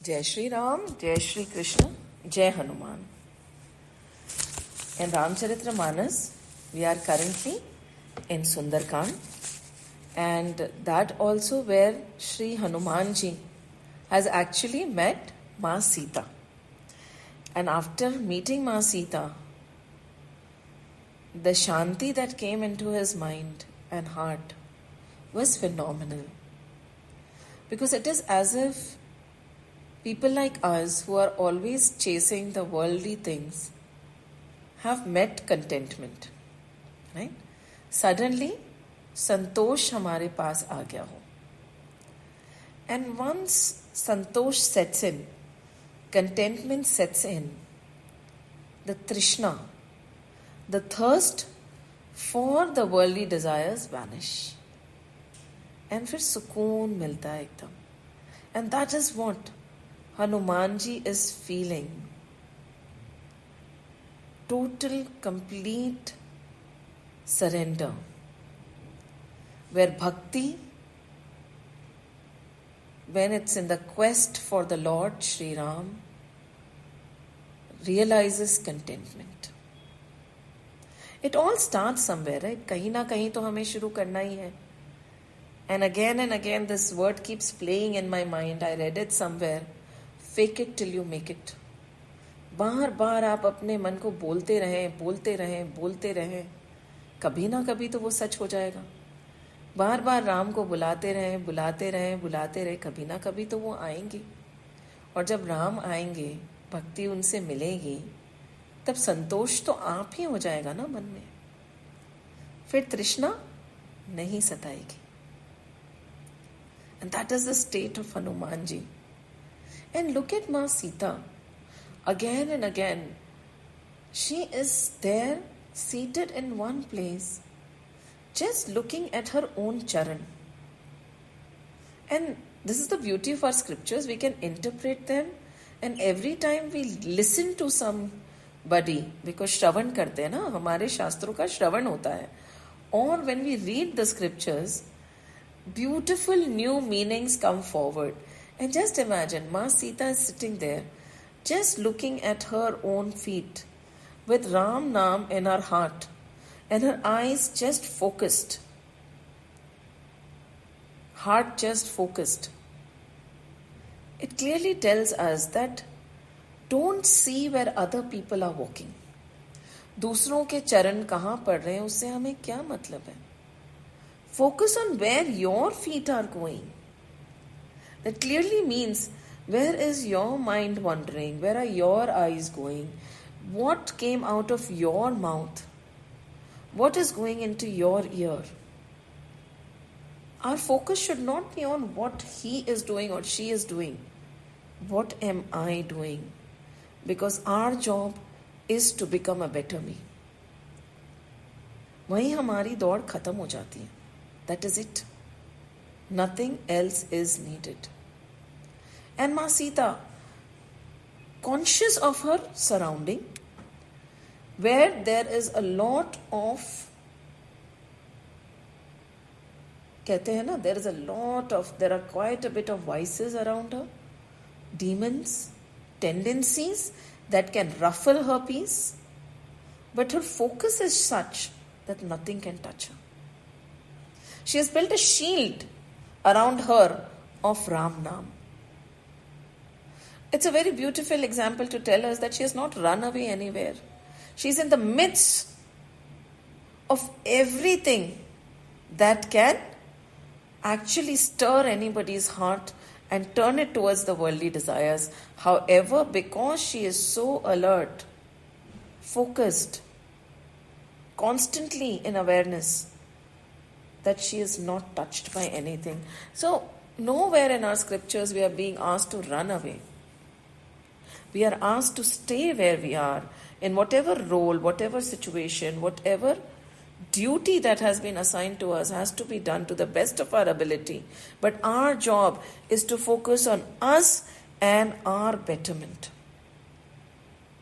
Jai Shri Ram, Jai Shri Krishna, Jai Hanuman. In Ramcharitra Manas, we are currently in Sundarkand, and that also where Shri Hanumanji has actually met Ma Sita. And after meeting Ma Sita, the Shanti that came into his mind and heart was phenomenal. Because it is as if people like us who are always chasing the worldly things have met contentment, right? Suddenly, संतोष हमारे पास आ गया हो. And once Santosh sets in, contentment sets in, the trishna, the thirst for the worldly desires vanish. And फिर सुकून मिलता है एकदम. And that is what Hanumanji is feeling. Total, complete surrender. Where bhakti, when it's in the quest for the Lord Shri Ram, realizes contentment. It all starts somewhere, right? कहीं ना कहीं तो हमें शुरू करना ही है. And again this word keeps playing in my mind. I read it somewhere. Fake it till you make it. बार बार आप अपने मन को बोलते रहें, कभी ना कभी तो वो सच हो जाएगा. बार बार राम को बुलाते रहें, कभी ना कभी तो वो आएंगे. और जब राम आएंगे, भक्ति उनसे मिलेगी, तब संतोष तो आप ही हो जाएगा ना मन में. फिर तृष्णा नहीं सताएगी. And that is the state of Hanumanji. And look at Ma Sita. Again and again, she is there seated in one place, just looking at her own charan. And this is the beauty of our scriptures. We can interpret them, and every time we listen to somebody, because श्रवण करते हैं ना, हमारे शास्त्रों का श्रवण होता है. Or when we read the scriptures, beautiful new meanings come forward. And just imagine, Ma Sita is sitting there, just looking at her own feet, with Ram Naam in her heart, and her eyes just focused, heart just focused. It clearly tells us that don't see where other people are walking. दूसरों के चरण कहाँ पड़ रहे हैं, उससे हमें क्या मतलब है? Focus on where your feet are going. That clearly means, where is your mind wandering? Where are your eyes going? What came out of your mouth? What is going into your ear? Our focus should not be on what he is doing or she is doing. What am I doing? Because our job is to become a better me. वहीं हमारी दौड़ खत्म हो जाती है. That is it. Nothing else is needed. And Ma Sita, conscious of her surrounding, where there is a lot of, कहते हैं ना, there are quite a bit of vices around her, demons, tendencies that can ruffle her peace, but her focus is such that nothing can touch her. She has built a shield around her of Ram Naam. It's a very beautiful example to tell us that she has not run away anywhere. She's in the midst of everything that can actually stir anybody's heart and turn it towards the worldly desires. However, because she is so alert, focused, constantly in awareness, that she is not touched by anything. So, nowhere in our scriptures we are being asked to run away. We are asked to stay where we are, in whatever role, whatever situation, whatever duty that has been assigned to us has to be done to the best of our ability. But our job is to focus on us and our betterment.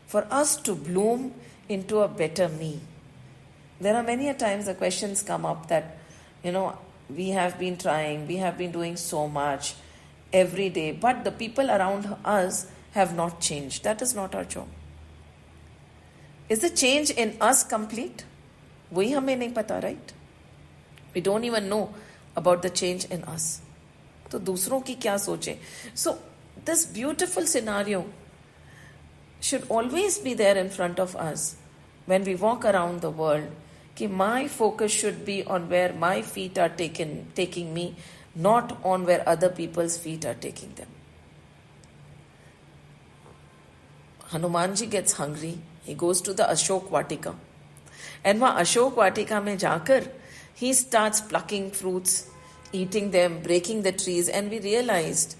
For us to bloom into a better me. There are many a times the questions come up that, we have been trying, we have been doing so much. every day, but the people around us have not changed. That is not our job. Is the change in us complete? वही हमें नहीं पता, right? We don't even know about the change in us. तो दूसरों की क्या सोचें? So this beautiful scenario should always be there in front of us when we walk around the world. कि my focus should be on where my feet are taking me, not on where other people's feet are taking them. Hanumanji gets hungry. He goes to the Ashok Vatika. And वहाँ Ashok Vatika में जाकर he starts plucking fruits, eating them, breaking the trees. And we realized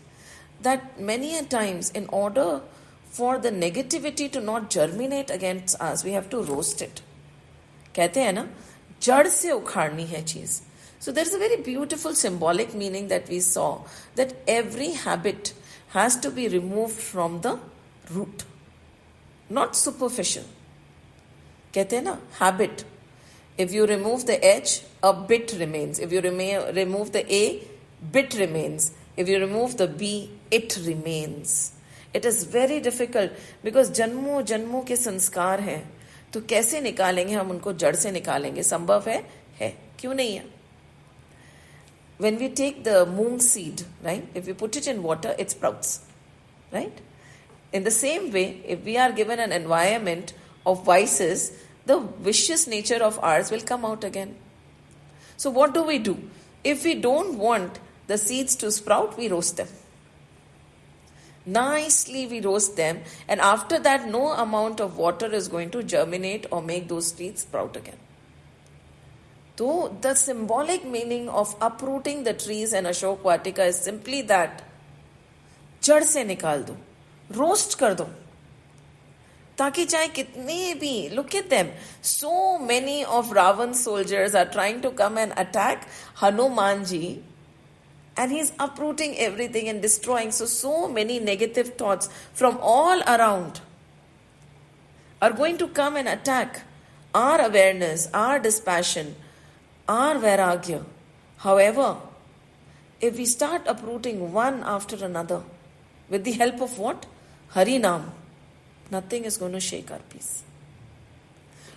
that many a times, in order for the negativity to not germinate against us, we have to roast it. कहते हैं ना, जड़ से उखाड़नी है चीज. So there is a very beautiful symbolic meaning that we saw, that every habit has to be removed from the root, not superficial. कहते हैं ना, habit. If you remove the H, a bit remains. If you remove the A, bit remains. If you remove the B, it remains. It is very difficult because जन्मों जन्मों के संस्कार हैं. तो कैसे निकालेंगे हम उनको? जड़ से निकालेंगे. संभव है. क्यों नहीं है? When we take the moong seed, right? If we put it in water, it sprouts, right? In the same way, if we are given an environment of vices, the vicious nature of ours will come out again. So what do? If we don't want the seeds to sprout, we roast them. Nicely we roast them, and after that no amount of water is going to germinate or make those seeds sprout again. So the symbolic meaning of uprooting the trees in Ashok Vatika is simply that जड़ से निकाल दो, roast कर दो, ताकि चाहे कितने भी, look at them, so many of Ravan's soldiers are trying to come and attack Hanumanji, and he's uprooting everything and destroying. So many negative thoughts from all around are going to come and attack our awareness, our dispassion, our vairagya. However, if we start uprooting one after another with the help of what? Harinam, nothing is going to shake our peace.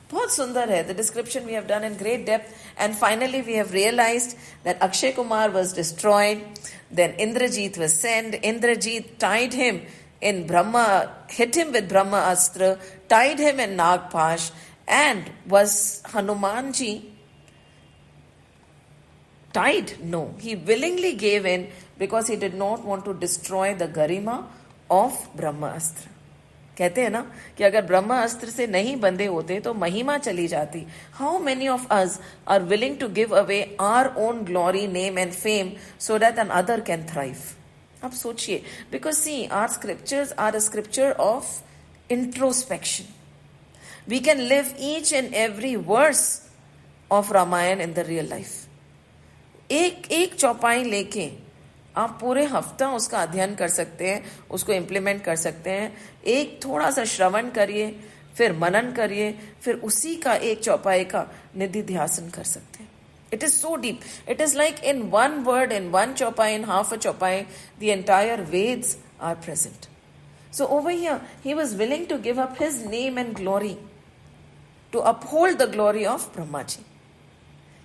बहुत सुंदर है. The description we have done in great depth, and finally we have realized that Akshay Kumar was destroyed. Then Indrajit was sent. Indrajit tied him in Brahma, hit him with Brahma Astra, tied him in Nagpash, and was Hanumanji tied? No, he willingly gave in because he did not want to destroy the garima of Brahma Astra. कहते हैं ना कि अगर ब्रह्मा अस्त्र से नहीं बंधे होते तो महिमा चली जाती. How many of us are willing to give away our own glory, name and fame so that another can thrive? आप सोचिए, because see, our scriptures are a scripture of introspection. We can live each and every verse of Ramayana in the real life. एक चौपाई लेके आप पूरे हफ्ता उसका अध्ययन कर सकते हैं, उसको इम्प्लीमेंट कर सकते हैं. एक थोड़ा सा श्रवण करिए, फिर मनन करिए, फिर उसी का एक चौपाई का निधि ध्यासन कर सकते हैं. It is so deep. It is like in one word, in one chaupai, in half a chaupai, the entire Veds are present. So over here, he was willing to give up his name and glory to uphold the glory of Brahmaji.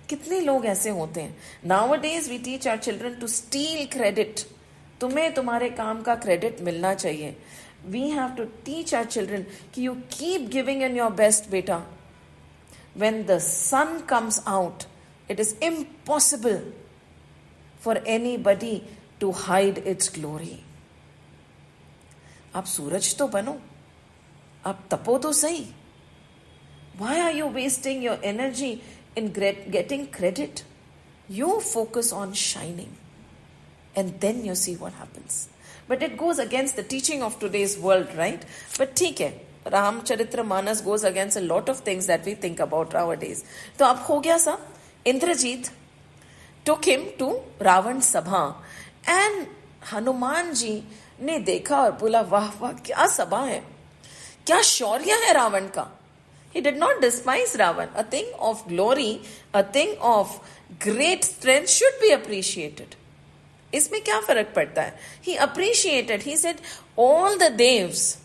कितने लोग ऐसे होते हैं? Nowadays we teach our children to steal credit. तुम्हें तुम्हारे काम का credit मिलना चाहिए. We have to teach our children कि you keep giving in your best, beta. When the sun comes out, it is impossible for anybody to hide its glory. आप सूरज तो बनो, आप तपो तो सही. Why are you wasting your energy in getting credit? You focus on shining, and then you see what happens. But it goes against the teaching of today's world, right? But ठीक है, Ramcharitra Manas goes against a lot of things that we think about nowadays. तो अब हो गया सा, Indrajit took him to Ravan Sabha, and Hanuman ji ने देखा और बोला, वाह वाह क्या सभा है, क्या शौर्य है रावण का. He did not despise Ravan. A thing of glory, a thing of great strength should be appreciated. इसमें क्या फर्क पड़ता है? He appreciated. He said, all the devs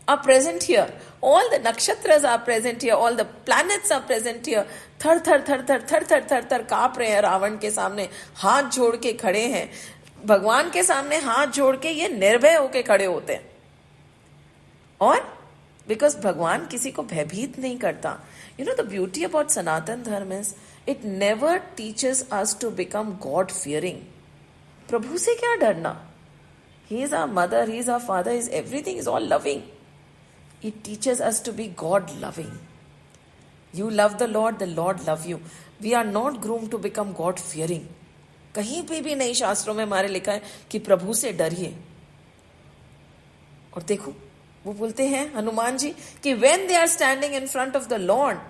are present here. All the nakshatras are present here. All the planets are present here. थर थर थर थर थर थर थर थर कांप रहे हैं रावण के सामने, हाथ जोड़ के खड़े हैं. भगवान के सामने हाथ जोड़ के ये निर्भय होके खड़े होते हैं. और बिकॉज भगवान किसी को भयभीत नहीं करता. You know the beauty about Sanatan Dharma is it never teaches us to become God fearing. प्रभु से क्या डरना? He is our mother, he is our father, is everything, is all loving. It teaches us to be God loving. You love the Lord love you. We are not groomed to become God fearing. कहीं पे भी नहीं शास्त्रों में हमारे लिखा है कि प्रभु से डरिए. और देखो वो बोलते हैं हनुमान जी कि when they are standing in front of the Lord,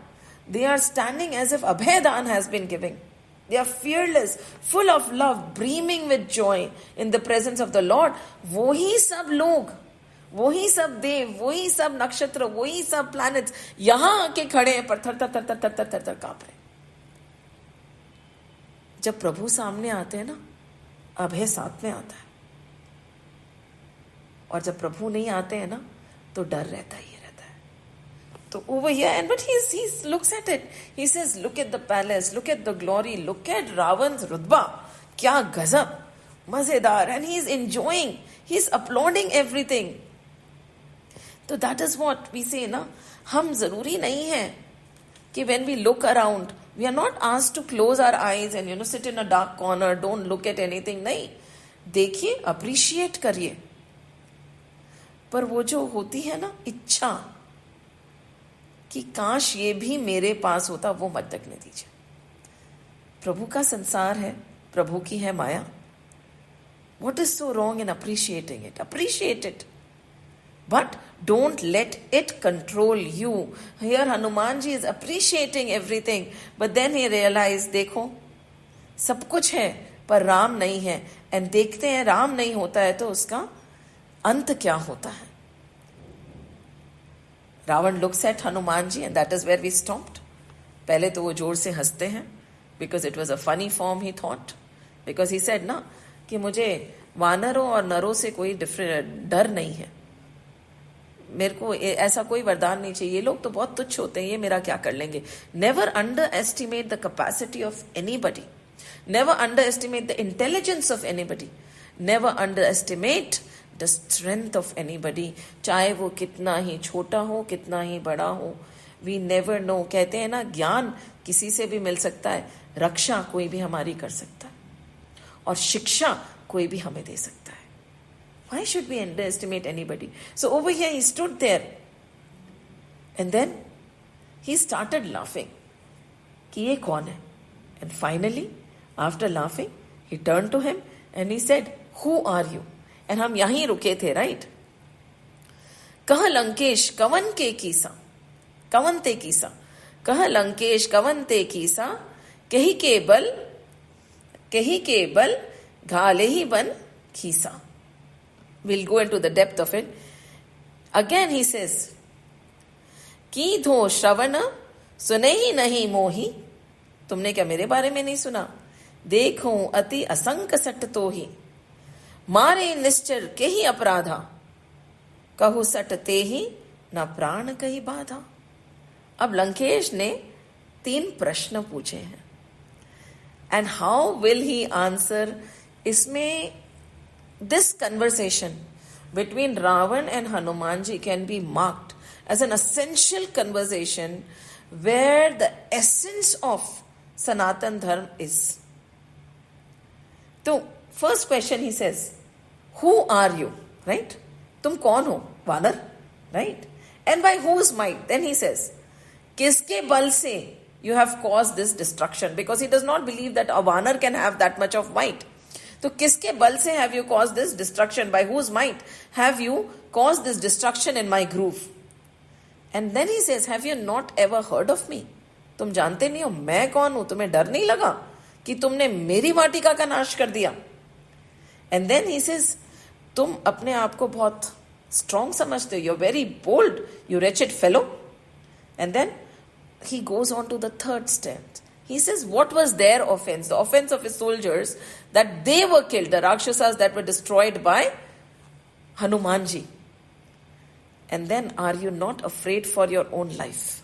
they are standing as if abhedan has been given. They are fearless, full of love, brimming with joy in the presence of the Lord. वही सब लोग, वही सब देव, वही सब नक्षत्र, वही सब प्लैनेट्स यहां आके खड़े हैं पर थर थर थर थर थर थर थर थर कांप रहे. जब प्रभु सामने आते हैं ना, अभय साथ में आता है. और जब प्रभु नहीं आते हैं ना, तो डर रहता ही रहता है. तो over here, and but he looks at it. He says, look at the palace, look at the glory, look at Ravan's रुतबा, क्या गजब, मजेदार. And he is enjoying, he is applauding everything. तो that is what we say ना, हम जरूरी नहीं है कि when we look around we are not asked to close our eyes and you know sit in a dark corner, don't look at anything. नहीं, देखिए, appreciate करिए. पर वो जो होती है ना इच्छा कि काश ये भी मेरे पास होता, वो मत तकने दीजिए. प्रभु का संसार है, प्रभु की है माया. What is so wrong in appreciating it? Appreciate it, but don't let it control you. Here Hanuman ji is appreciating everything, but then he realized, देखो सब कुछ है पर राम नहीं है. and देखते हैं राम नहीं होता है तो उसका अंत क्या होता है. Ravan looks at Hanuman ji and that is where we stopped. पहले तो वो जोर से हंसते हैं because it was a funny form he thought, because he said ना कि मुझे वानरों और नरों से कोई डर नहीं है, मेरे को ऐसा कोई वरदान नहीं चाहिए, ये लोग तो बहुत तुच्छ होते हैं, ये मेरा क्या कर लेंगे. Never under estimate the capacity of anybody, never under estimate the intelligence of anybody, never under estimate the strength of anybody. चाहे वो कितना ही छोटा हो, कितना ही बड़ा हो, वी नेवर नो. कहते हैं ना, ज्ञान किसी से भी मिल सकता है, रक्षा कोई भी हमारी कर सकता है, और शिक्षा कोई भी हमें दे सकता है. Why should we underestimate anybody? So over here he stood there and then he started laughing कि ये कौन है. And finally after laughing he turned to him and he said, who are you? And हम यहीं रुके थे, right? कह लंकेश कवन के कीसा, कवन ते कीसा, कह लंकेश कवन ते कीसा, कही के बल घाले ही बन खीसा. We'll go into the depth of it. Again he says, की धो श्रवण सुने ही नहीं मोही. तुमने क्या मेरे बारे में नहीं सुना? देखो अति असंक सट तो ही, मारे निश्चर के ही अपराधा, कहु सट ते ही न प्राण कही बाधा. अब लंकेश ने 3 प्रश्न पूछे हैं. And how will he answer? इसमें this conversation between Ravan and Hanumanji can be marked as an essential conversation where the essence of Sanatan Dharma is. So, first question he says, who are you? Right? Tum kaun ho? Vanar? Right? And by whose might? Then he says, kiske bal se you have caused this destruction? Because he does not believe that a Vanar can have that much of might. तो किसके बल से have you caused this destruction? By whose might have you caused this destruction in my groove? And then he says, have you not ever heard of me? तुम जानते नहीं हो मैं कौन हूं? तुम्हें डर नहीं लगा कि तुमने मेरी वाटिका का नाश कर दिया? And then he says, तुम अपने आप को बहुत strong समझते हो, you're very bold, you wretched fellow. And then he goes on to the third step. He says, what was their offense? The offense of his soldiers, that they were killed, the Rakshasas that were destroyed by Hanumanji. And then, are you not afraid for your own life?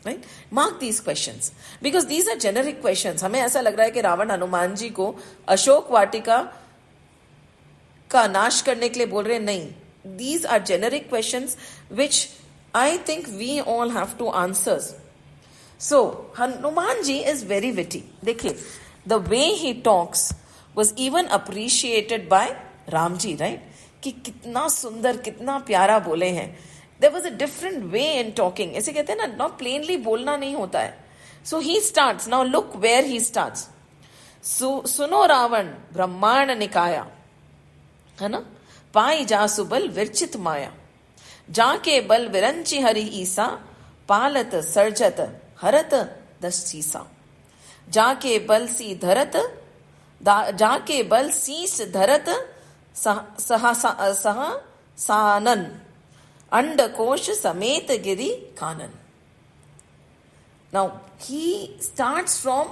Right? Mark these questions. Because these are generic questions. हमें ऐसा लग रहा है कि रावण हनुमान जी को अशोक वाटिका का नाश करने के लिए बोल रहे हैं. नहीं. These are generic questions which I think we all have to answer. So, Hanumanji is very witty. देखिए, the way he talks was even appreciated by Ramji, right? कि कितना सुंदर, कितना प्यारा बोले हैं. There was a different way in talking. ऐसे कहते हैं ना, not plainly बोलना नहीं होता है. So he starts. Now look where he starts. सुनो रावण ब्रह्मांड निकाया, है ना? पाई जा सुबल विरचित माया, जाके बल विरंचि हरि ईसा, पालत सर्जत हरत दशीसा. जाके बल सी धरत, जाके बल शीस धरत सह सानन, अंडकोश समेत गिरी कानन. Now he starts from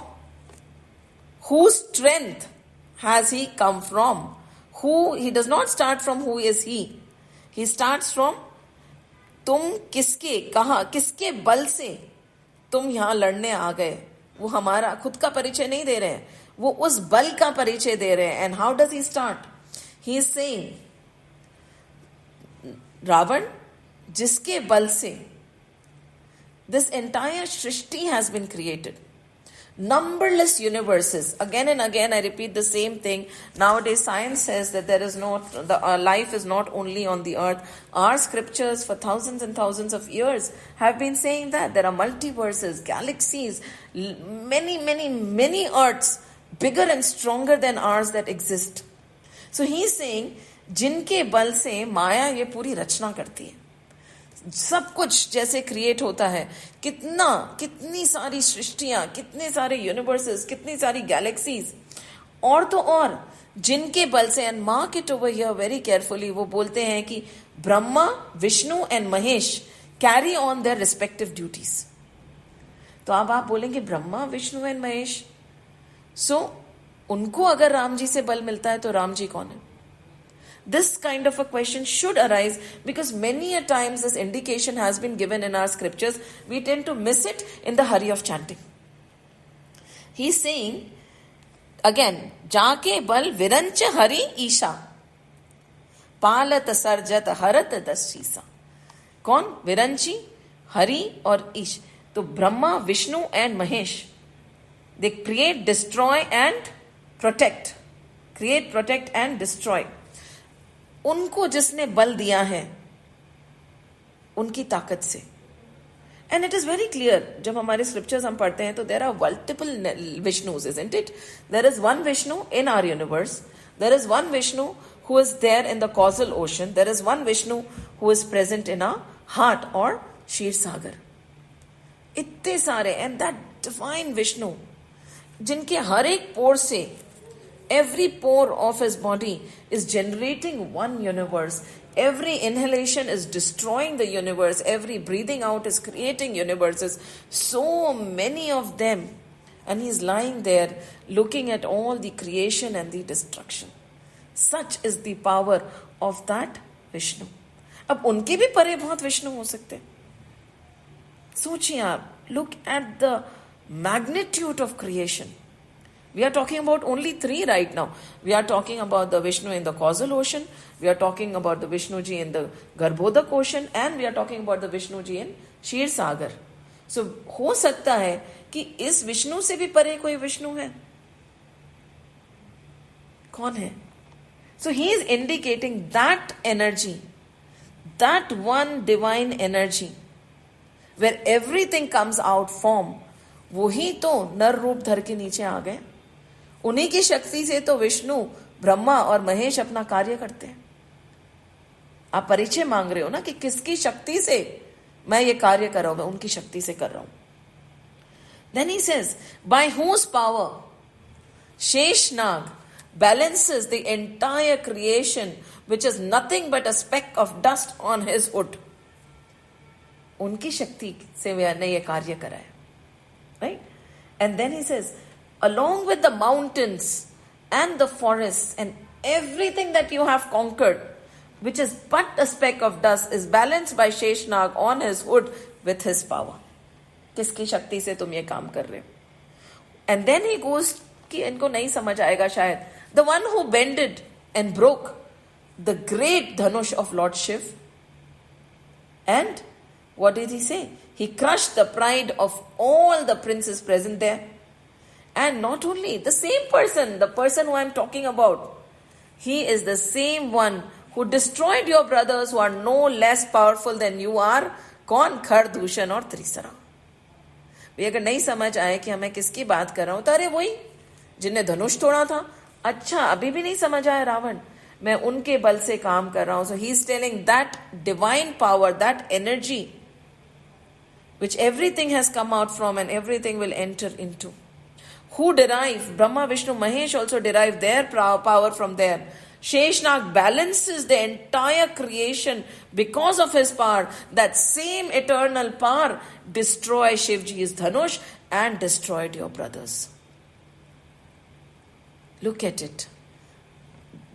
whose strength has he come from? He does not start from who is he. He starts from तुम किसके, कहा, किसके बल से तुम यहां लड़ने आ गए. वो हमारा खुद का परिचय नहीं दे रहे हैं, वो उस बल का परिचय दे रहे हैं. And how does he start? He is saying, Ravan जिसके बल से this entire Shrishti has been created. Numberless universes. Again and again I repeat the same thing. Nowadays science says that there is not, life is not only on the earth. Our scriptures for thousands and thousands of years have been saying that there are multiverses, galaxies, many earths bigger and stronger than ours that exist. So he is saying, जिनके बल से माया ये पूरी रचना करती है, सब कुछ जैसे क्रिएट होता है, कितनी सारी सृष्टियां, कितने सारे यूनिवर्सेस, कितनी सारी गैलेक्सीज, और तो और जिनके बल से, and mark it over here very carefully, वो बोलते हैं कि Brahma, Vishnu and Mahesh carry on their respective duties. तो अब आप बोलेंगे ब्रह्मा, विष्णु एंड महेश, सो उनको अगर राम जी से बल मिलता है तो राम जी कौन है? This kind of a question should arise because many a times this indication has been given in our scriptures. We tend to miss it in the hurry of chanting. He's saying, again, जाके बल विरंच हरि ईशा, पालत सर्जत हरत दशीसा. कौन? विरंची, हरि और ईश. तो Brahma, Vishnu and Mahesh, they create, destroy and protect. Create, protect and destroy. उनको जिसने बल दिया है उनकी ताकत से. And it is very clear, जब हमारे स्क्रिप्चर्स हम पढ़ते हैं तो there are multiple Vishnus, isn't it? There is one Vishnu in our universe, there is one Vishnu who is there in the causal ocean, there is one Vishnu who is present in our heart और क्षीर सागर. इतने सारे, and that divine Vishnu जिनके हर एक पोर से, every pore of his body is generating one universe. Every inhalation is destroying the universe. Every breathing out is creating universes. So many of them. And he's lying there looking at all the creation and the destruction. Such is the power of that Vishnu. अब उनके भी परे बहुत विष्णु हो सकते हैं. सोचिए आप, look at the magnitude of creation. We are talking about only three right now. We are talking about the Vishnu in the causal ocean. We are talking about the Vishnu ji in the Garbhodak ocean. And we are talking about the Vishnu ji in Kshir Sagar. So, हो सकता है कि इस विष्णु से भी परे कोई विष्णु है. कौन है? So, he is indicating that energy, that one divine energy, where everything comes out from, वही तो नर रूप धर के नीचे आ गए. उन्हीं की शक्ति से तो विष्णु, ब्रह्मा और महेश अपना कार्य करते हैं. आप परिचय मांग रहे हो ना कि किसकी शक्ति से मैं ये कार्य कर रहा हूं? उनकी शक्ति से कर रहा हूं. Then he says, by whose power Sheshnag balances the entire creation, which is nothing but a speck of dust on his hood. उनकी शक्ति से मैंने ये कार्य करा है. Right? And then he says, along with the mountains and the forests and everything that you have conquered, which is but a speck of dust, is balanced by Sheshnag on his hood with his power. किसकी शक्ति से तुम ये काम कर रहे हो? And then he goes, कि इनको नहीं समझ आएगा शायद, the one who bended and broke the great dhanush of Lord Shiv. And what did he say? He crushed the pride of all the princes present there. And not only the same person, the person who I'm talking about, he is the same one who destroyed your brothers who are no less powerful than you are. कौन? खरदूषण और त्रिसरा. ये अगर नहीं समझ आए कि मैं किसकी बात कर रहा हूं, तो अरे वही जिन्हें धनुष तोड़ा था. अच्छा, अभी भी नहीं समझ आया रावण, मैं उनके बल से काम कर रहा हूं. So he is telling that divine power, that energy which everything has come out from and everything will enter into. Who derive, Brahma, Vishnu, Mahesh also derive their power from there. Sheshnag balances the entire creation because of his power. That same eternal power destroyed Shivji's Dhanush and destroyed your brothers. Look at it.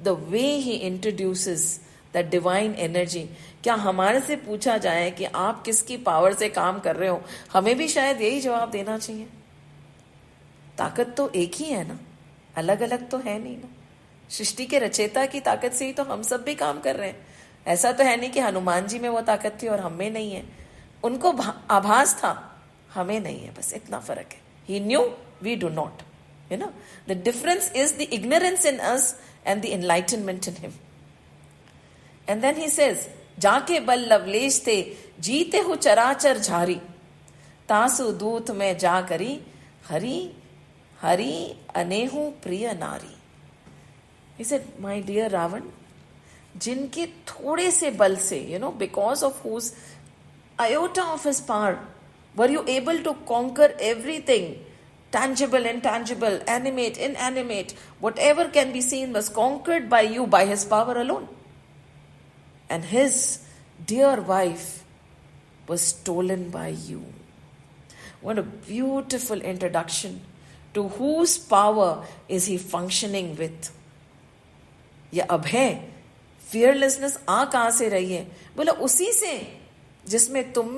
The way he introduces that divine energy. क्या हमारे से पूछा जाए कि आप किसकी power से काम कर रहे हो, हमें भी शायद यही जवाब देना चाहिए. ताकत तो एक ही है ना, अलग अलग तो है नहीं ना. सृष्टि के रचयिता की ताकत से ही तो हम सब भी काम कर रहे हैं. ऐसा तो है नहीं कि हनुमान जी में वो ताकत थी और हम में नहीं है. उनको आभास था, हमें नहीं है. बस इतना फर्क है. He knew, we do not. You know, the difference is the ignorance in us and the enlightenment in him. And then he says, जाके बल लवलेश थे जीते हु चराचर झारी तासु दूत में जा करी हरि हरि अनेहु प्रिय नारी. He said, my dear Ravan, जिनके थोड़े से बल से, because of whose iota of his power, were you able to conquer everything, tangible, intangible, animate, inanimate, whatever can be seen was conquered by you by his power alone. And his dear wife was stolen by you. What a beautiful introduction to whose power is he functioning with. ये अभय, fearlessness आ कहां से रही है? बोला उसी से जिसमें तुम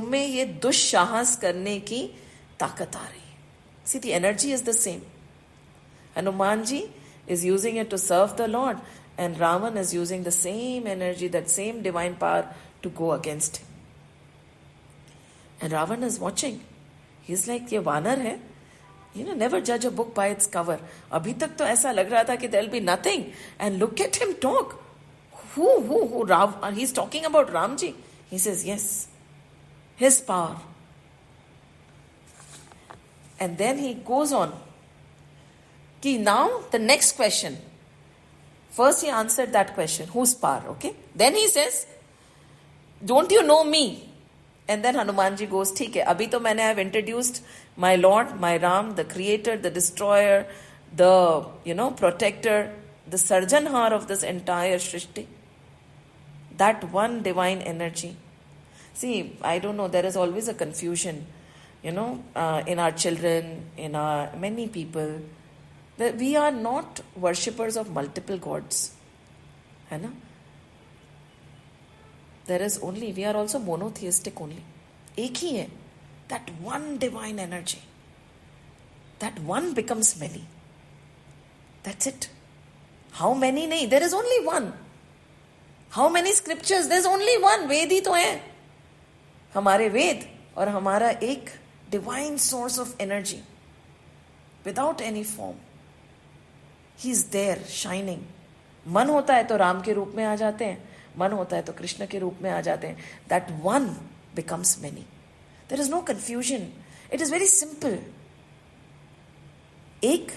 में ये दुस्साहस करने की ताकत आ रही है. See, the energy is the same. Hanuman ji is using it to serve the Lord, and Ravan is using the same energy, that same divine power to go against him. And Ravan is watching. He's like, ये वानर है. Never judge a book by its cover. अभी तक तो ऐसा लग रहा था कि there'll be nothing. And look at him talk. Who? He's talking about Ramji. He says, yes, his power. And then he goes on. Now the next question. First he answered that question, whose power, okay? Then he says, don't you know me? And then Hanumanji goes, ठीक है, अभी तो मैंने have introduced my Lord, my Ram, the creator, the destroyer, the, protector, the sarjanhar of this entire Shrishti. That one divine energy. See, I don't know, there is always a confusion, in our children, in our many people, that we are not worshippers of multiple gods. है ना? We are also monotheistic only. एक ही है. That one divine energy. That one becomes many. That's it. How many? नहीं, there is only one. How many scriptures? There's only one. वेद ही तो है. हमारे वेद और हमारा एक divine source of energy. Without any form. He's there, shining. मन होता है तो राम के रूप में आ जाते हैं. मन होता है तो कृष्ण के रूप में आ जाते हैं. That one becomes many. There is no confusion. It is very simple. एक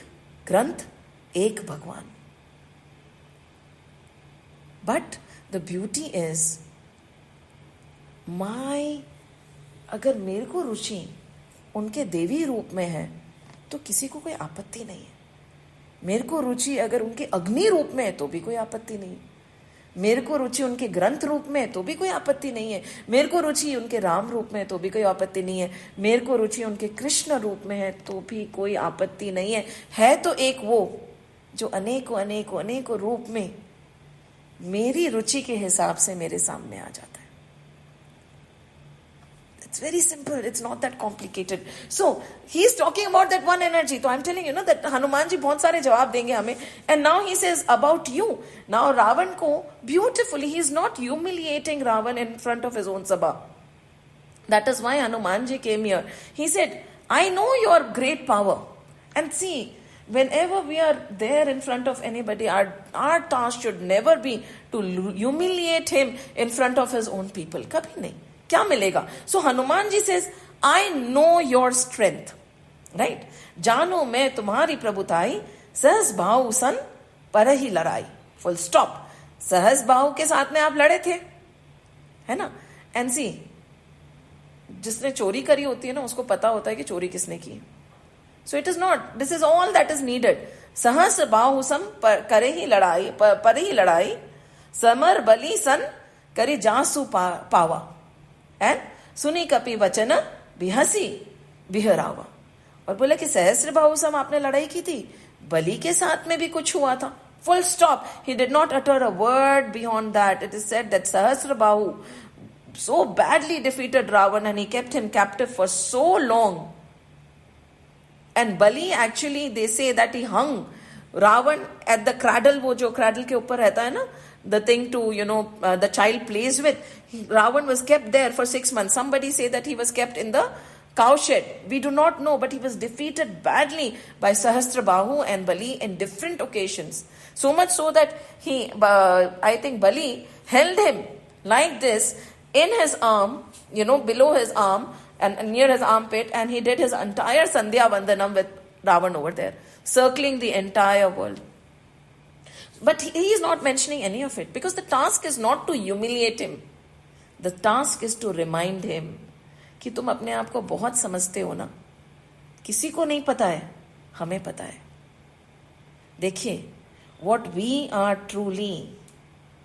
ग्रंथ, एक भगवान. But the beauty is, अगर मेरे को रुचि उनके देवी रूप में है तो किसी को कोई आपत्ति नहीं है. मेरे को रुचि अगर उनके अग्नि रूप में है तो भी कोई आपत्ति नहीं. मेरे को रुचि उनके ग्रंथ रूप में तो भी कोई आपत्ति नहीं है, मेरे को रुचि उनके राम रूप में तो भी कोई आपत्ति नहीं है, मेरे को रुचि उनके कृष्ण रूप में है तो भी कोई आपत्ति नहीं है तो एक वो जो अनेकों अनेकों अनेकों रूप में मेरी रुचि के हिसाब से मेरे सामने आ जाता है. It's very simple. It's not that complicated. So he's talking about that one energy. So I'm telling you, that Hanuman ji बहुत सारे जवाब देंगे हमें. And now he says about you. Now Ravan ko beautifully, he's not humiliating Ravan in front of his own sabha. That is why Hanuman ji came here. He said, I know your great power. And see, whenever we are there in front of anybody, our task should never be to humiliate him in front of his own people. कभी नहीं. क्या मिलेगा? So Hanuman ji says I know your strength, right? जानो मैं तुम्हारी प्रभुताई, सहस बाहु सन पर ही लड़ाई. Full stop. सहस बाहु के साथ में आप लड़े थे, है ना? एंड सी, जिसने चोरी करी होती है ना, उसको पता होता है कि चोरी किसने की. So it is not, this is all that is needed. सहस बाहु सम करे ही लड़ाई, पर ही लड़ाई, समर बली सन करे जासु पावा, एंड सुनी कपि वचन बिहसी बिहरावा. और बोले कि सहस्र बाहु सम आपने लड़ाई की थी, बलि के साथ में भी कुछ हुआ था. Full stop. He did not utter a word beyond that. It is said that सहस्र बाहु so badly defeated Ravan and he kept him captive for so long. And Bali, actually they say that he hung Ravan at the cradle, वो जो cradle के ऊपर रहता है ना, the thing to, the child plays with. Ravan was kept there for 6 months. Somebody say that he was kept in the cow shed. We do not know, but he was defeated badly by Sahasrabahu and Bali in different occasions. So much so that I think Bali held him like this in his arm, below his arm and near his armpit, and he did his entire Sandhya Vandanam with Ravan over there, circling the entire world. But he is not mentioning any of it because the task is not to humiliate him. The task is to remind him कि तुम अपने आप को बहुत समझते हो ना, किसी को नहीं पता है, हमें पता है. देखिए, what we are truly,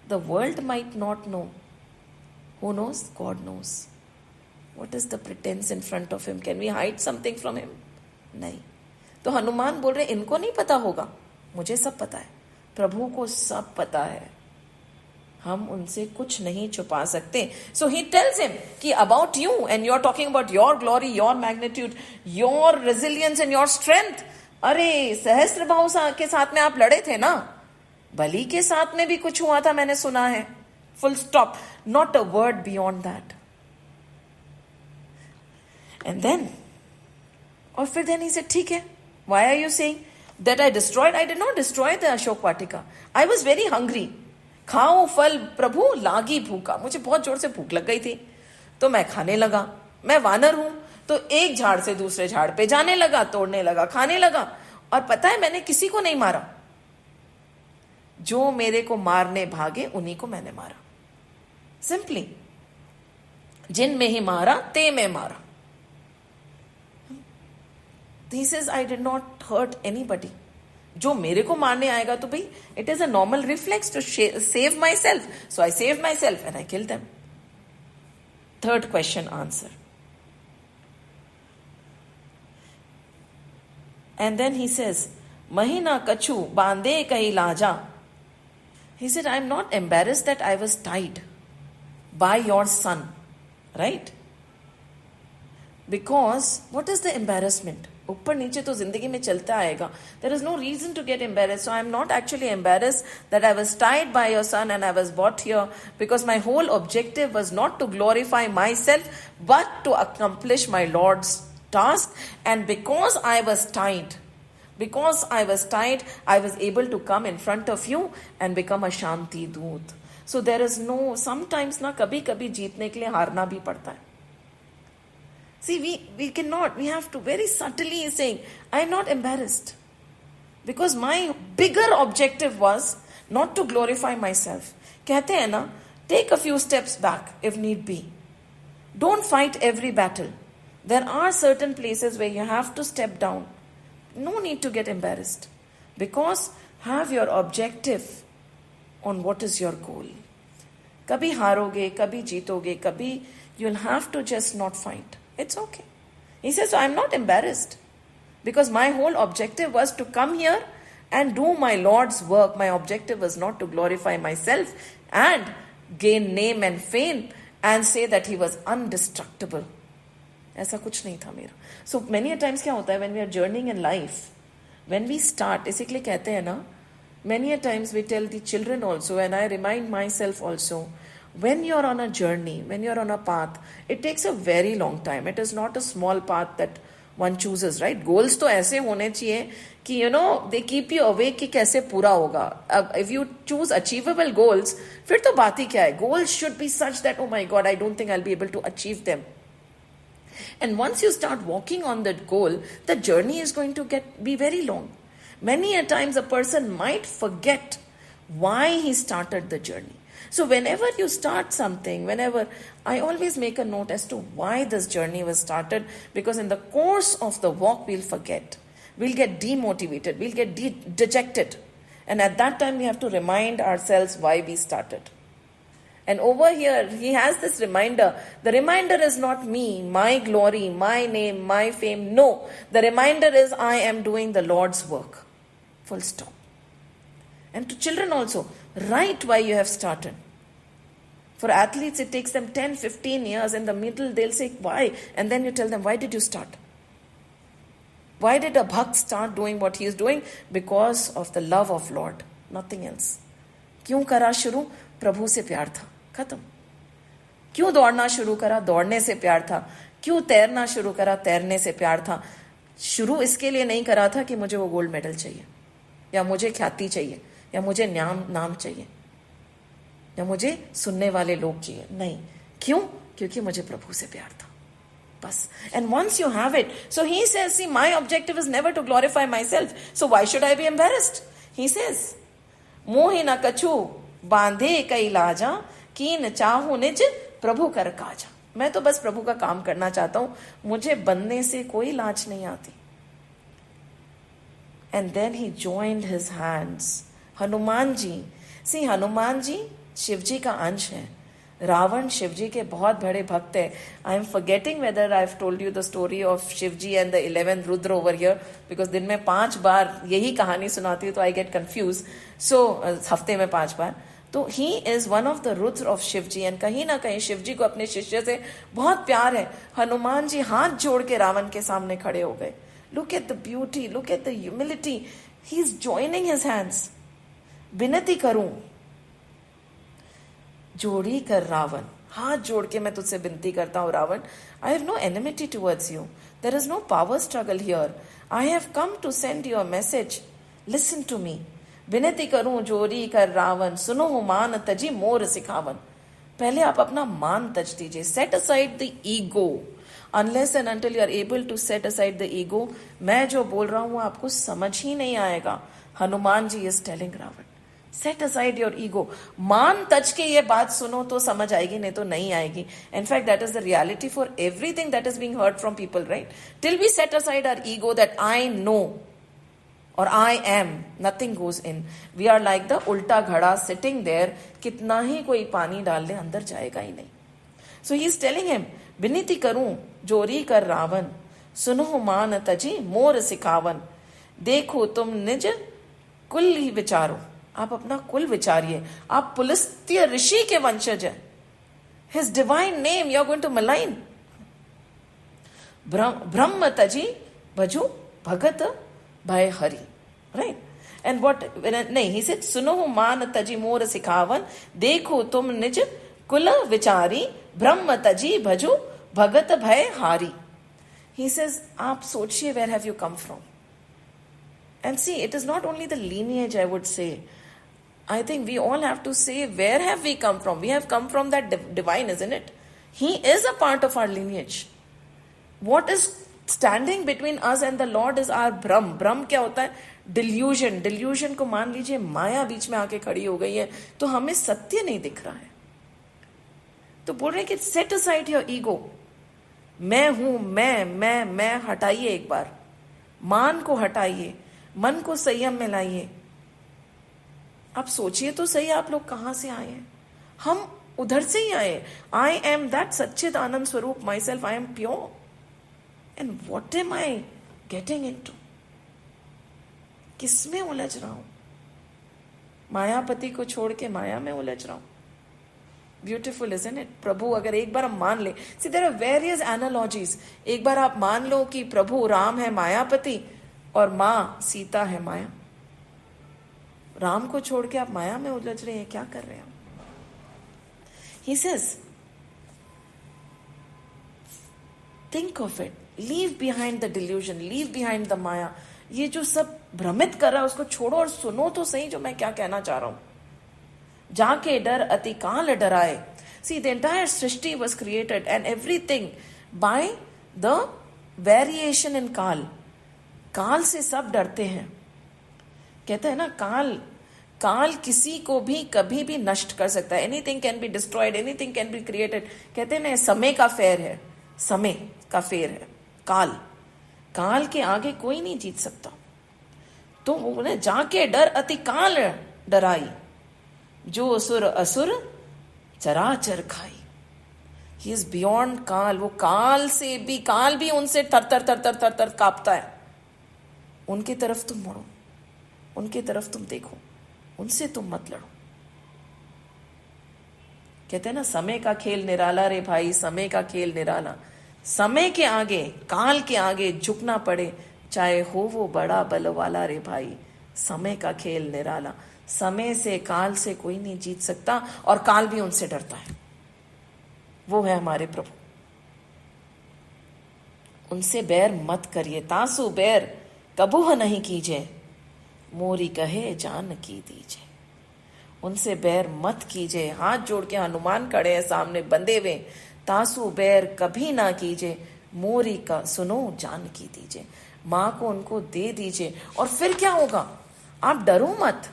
the world might not know. Who knows? God knows. What is the pretense in front of him? Can we hide something from him? नहीं. तो हनुमान बोल रहे इनको नहीं पता होगा, मुझे सब पता है, प्रभु को सब पता है, हम उनसे कुछ नहीं छुपा सकते. So he tells him कि about you, and you are talking about your glory, your magnitude, your resilience and your strength. अरे सहस्त्रबाहु के साथ में आप लड़े थे ना, बलि के साथ में भी कुछ हुआ था, मैंने सुना है. Full stop. Not a word beyond that. And then, और फिर then he said, ठीक है, why are you saying that I destroyed? I did not destroy the Ashok Vatika. I was very hungry. खाओ फल प्रभु लागी भूखा. मुझे बहुत जोर से भूख लग गई थी, तो मैं खाने लगा. मैं वानर हूं, तो एक झाड़ से दूसरे झाड़ पे जाने लगा, तोड़ने लगा, खाने लगा. और पता है, मैंने किसी को नहीं मारा. जो मेरे को मारने भागे उन्हीं को मैंने मारा. सिंपली, जिन में ही मारा ते में मारा. He says, I did not hurt anybody. जो मेरे को मारने आएगा तो भाई, it is a normal reflex to save myself. So I saved myself and I killed them. Third question answer. And then he says, Mahina kachu bande kahi laja. He said, I am not embarrassed that I was tied by your son, right? Because what is the embarrassment? ऊपर नीचे तो जिंदगी में चलता आएगा. There is no reason to get embarrassed. So I am not actually embarrassed that I was tied by your son and I was brought here, because my whole objective was not to glorify myself but to accomplish my Lord's task. And because I was tied, I was able to come in front of you and become a Shanti Doot. So there is no, sometimes ना कभी कभी जीतने के लिए हारना भी पड़ता है. See, we have to very subtly saying, I am not embarrassed. Because my bigger objective was not to glorify myself. कहते हैं ना, take a few steps back if need be. Don't fight every battle. There are certain places where you have to step down. No need to get embarrassed. Because have your objective on what is your goal. कभी हारोगे, कभी जीतोगे, कभी you'll have to just not fight. It's okay. He says, so I'm not embarrassed because my whole objective was to come here and do my Lord's work. My objective was not to glorify myself and gain name and fame and say that he was indestructible. ऐसा कुछ नहीं था मेरा. So many a times क्या होता है when we are journeying in life, when we start, इसी के लिए कहते हैं ना, many a times we tell the children also, and I remind myself also, when you're on a journey, when you're on a path, it takes a very long time. It is not a small path that one chooses, right? Goals तो ऐसे होने चाहिए कि they keep you awake कि कैसे पूरा होगा. If you choose achievable goals, फिर तो बात ही क्या है? Goals should be such that, oh my God, I don't think I'll be able to achieve them. And once you start walking on that goal, the journey is going to be very long. Many a times a person might forget why he started the journey. So whenever you start something, I always make a note as to why this journey was started, because in the course of the walk, we'll forget. We'll get demotivated. We'll get dejected. And at that time, we have to remind ourselves why we started. And over here, he has this reminder. The reminder is not me, my glory, my name, my fame. No, the reminder is I am doing the Lord's work. Full stop. And to children also, write why you have started. For athletes, it takes them 10, 15 years. In the middle, they'll say, why? And then you tell them, why did you start? Why did a bhakt start doing what he is doing? Because of the love of Lord. Nothing else. क्यों करा शुरू? प्रभु से प्यार था. खत्म. क्यों दौड़ना शुरू करा? दौड़ने से प्यार था. क्यों तैरना शुरू करा? तैरने से प्यार था. शुरू इसके लिए नहीं करा था कि मुझे वो गोल्ड मेडल चाहिए, या मुझे ख्याति चाहिए, या मुझे नाम चाहिए, या मुझे सुनने वाले लोग चाहिए. नहीं. क्यों? क्योंकि मुझे प्रभु से प्यार था. बस. And once you have it, so he says, see, my objective is never to glorify myself. So why should I be embarrassed? He says, मोहि न कछु बांधे कई लाजा, कीन चाहूं निज प्रभु कर काजा. मैं तो बस प्रभु का काम करना चाहता हूं, मुझे बनने से कोई लाज नहीं आती. And then he joined his hands. Hanuman ji, see, Hanuman ji Shiv जी का अंश है. रावण शिव जी के बहुत बड़े भक्त है. I am forgetting whether I have told you the story of Shiv ji and the 11th Rudra over here, because दिन में 5 बार यही कहानी सुनाती हूँ तो आई गेट कंफ्यूज. सो हफ्ते में 5 बार. तो he is one of the Rudra of Shiv ji, and कहीं ना कहीं शिव जी को अपने शिष्य से बहुत प्यार है. हनुमान जी हाथ जोड़ के रावण के सामने खड़े हो गए. Look at the beauty, look at the humility. He is joining his hands. विनती करूं, जोड़ी कर रावण, हाथ जोड़ के मैं तुझसे विनती करता हूं Ravan. I have no enmity towards you. There is no power struggle here. I have come to send your message. Listen to me. विनती करूं जोड़ी कर रावण, सुनो मान तजी मोर सिखावन. पहले आप अपना मान तज दीजिए. Set aside the ego. Unless and until you are able to set aside the ego, मैं जो बोल रहा हूं आपको समझ ही नहीं आएगा. Hanuman ji is telling Ravana, set aside your ego. मान तज के ये बात सुनो तो समझ आएगी, नहीं तो नहीं आएगी. In fact that is the reality for everything that is being heard from people, right? Till we set aside our ego that I know और I am, nothing goes in. We are like the उल्टा घड़ा sitting there. कितना ही कोई पानी डाल ले, अंदर जाएगा ही नहीं. सो ही इज टेलिंग हिम, विनती करूं जोरी कर रावण, सुनो मान तजी मोर सिखावन. देखो तुम निज कुल ही विचारो. आप अपना कुल विचारिए. आप पुलस्त्य ऋषि के वंशज हैं. His divine name you are going to malign. ब्रह्म तजी भजू भगत भय हरि, राइट? एंड व्हाट, नहीं, ही सेड सुनो मान तजी मोर सिखावन. देखो तुम निज कुल विचारी, ब्रह्म तजी भजू भगत भय हारी. ही सेज, आप सोचिए, where have you come from? And see, it is not only the lineage, I would say. I think we all have to say, where have we come from? We have come from that divine, isn't it? He is a part of our lineage. What is standing between us and the Lord is our Brahm. Brahm क्या होता है? Delusion. Delusion को मान लीजिए माया बीच में आके खड़ी हो गई है, तो हमें सत्य नहीं दिख रहा है. तो बोल रहे हैं कि set aside your ego. मैं हूं, मैं हटाइए एक बार. मान को हटाइए, मन को संयम में लाइए. आप सोचिए तो सही, आप लोग कहां से आए हैं? हम उधर से ही आए. आई एम दैट सच्चिद आनंद स्वरूप my self. I am pure. And what am I getting into? किसमें उलझ रहा हूं? मायापति को छोड़ के माया में उलझ रहा हूं. Beautiful isn't it? प्रभु अगर एक बार हम मान ले, सी देयर आर वेरियस एनालॉजीज. एक बार आप मान लो कि प्रभु राम है मायापति और मां सीता है माया. राम को छोड़ के आप माया में उलझ रहे हैं, क्या कर रहे हैं? He says, think of it. Leave behind the delusion. Leave behind the Maya. ये जो सब भ्रमित कर रहा है उसको छोड़ो और सुनो तो सही जो मैं क्या कहना चाह रहा हूं. जाके डर अति काल डराए. See, the entire Srishti was created and everything by the variation in काल. काल से सब डरते हैं. कहते हैं ना, काल किसी को भी कभी भी नष्ट कर सकता है. Anything can be destroyed, anything can be created. कहते हैं ना, समय का फेर है, समय का फेर है काल के आगे कोई नहीं जीत सकता. तो बोले जाके डर अति काल डराई, जो असुर चराचर खाई. ही इज बियॉन्ड काल. वो काल भी उनसे थर थर कांपता है. उनकी तरफ तुम मुड़ो, उनकी तरफ तुम देखो, उनसे तुम मत लड़ो. कहते हैं ना, समय का खेल निराला रे भाई, समय का खेल निराला. समय के आगे, काल के आगे झुकना पड़े, चाहे हो वो बड़ा बल वाला रे भाई. समय का खेल निराला. समय से, काल से कोई नहीं जीत सकता और काल भी उनसे डरता है. वो है हमारे प्रभु. उनसे बैर मत करिए, तासु बैर कबूह नहीं कीजिए, मोरी कहे जान की दीजिए. उनसे बैर मत कीजिए. हाथ जोड़ के हनुमान खड़े हैं सामने बंधे हुए. तासु बैर कभी ना कीजिए, मोरी का सुनो जान की दीजिए. माँ को उनको दे दीजिए. और फिर क्या होगा? आप डरो मत.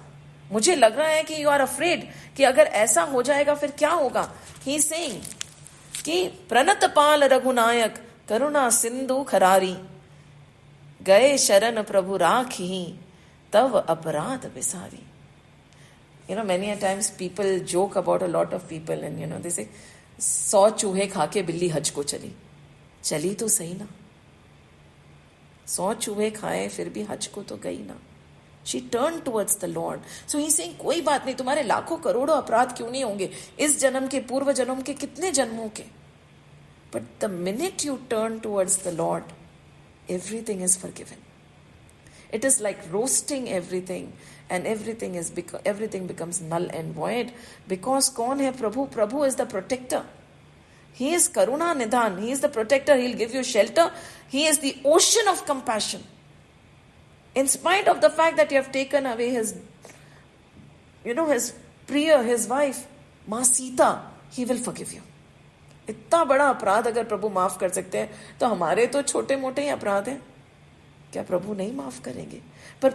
मुझे लग रहा है कि यू आर अफ्रेड कि अगर ऐसा हो जाएगा फिर क्या होगा. ही सेइंग कि प्रणत पाल रघुनायक, करुणा सिंधु खरारी, गए शरण प्रभु राखी, तव अपराध विसारी. Many a times people joke about a lot of people and they say, 100 चूहे खाके बिल्ली हज को चली तो सही ना. 100 चूहे खाए फिर भी हज को तो गई ना. She turned towards the Lord. So he's saying, कोई बात नहीं, तुम्हारे लाखों करोड़ों अपराध क्यों नहीं होंगे, इस जन्म के, पूर्व जन्म के, कितने जन्मों के. But the minute you turn towards the Lord, everything is forgiven. It is like roasting everything and everything becomes null and void. Because कौन है प्रभु? प्रभु is the protector. He is Karuna Nidhan. He is the protector. He'll give you shelter. He is the ocean of compassion. In spite of the fact that you have taken away his Priya, his wife, Ma Sita, he will forgive you. इतना बड़ा अपराध अगर प्रभु माफ कर सकते हैं तो हमारे तो छोटे मोटे ही अपराध हैं, क्या प्रभु नहीं माफ करेंगे? पर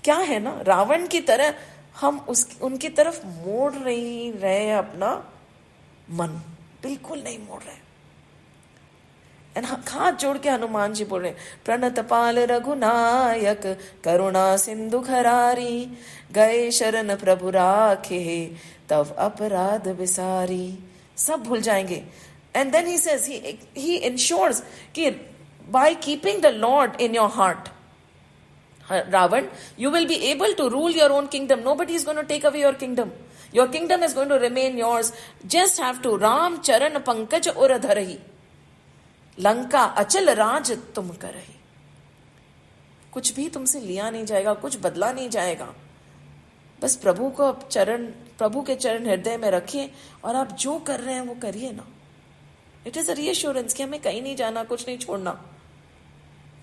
क्या है ना, रावण की तरह हम उनकी तरफ मोड़ नहीं रहे अपना मन, बिल्कुल नहीं मोड़ रहे. हाथ जोड़ के हनुमान जी बोल रहे, प्रणत पाल रघुनायक, करुणा सिंधु खरारी, गए शरण प्रभु राखे, तव अपराध विसारी. सब भूल जाएंगे. And then he says, he ensures कि by keeping the Lord in your heart, Ravan, you will be able to rule your own kingdom. Nobody is going to take away your kingdom. Your kingdom is going to remain yours. Just have to Ram charan pankaj ur dharahi, Lanka अचल राज तुम करही. कुछ भी तुमसे लिया नहीं जाएगा, कुछ बदला नहीं जाएगा. बस प्रभु के चरण हृदय में रखिए और आप जो कर रहे हैं वो करिए ना. इट इज अ रीअश्योरेंस कि हमें कहीं नहीं जाना, कुछ नहीं छोड़ना.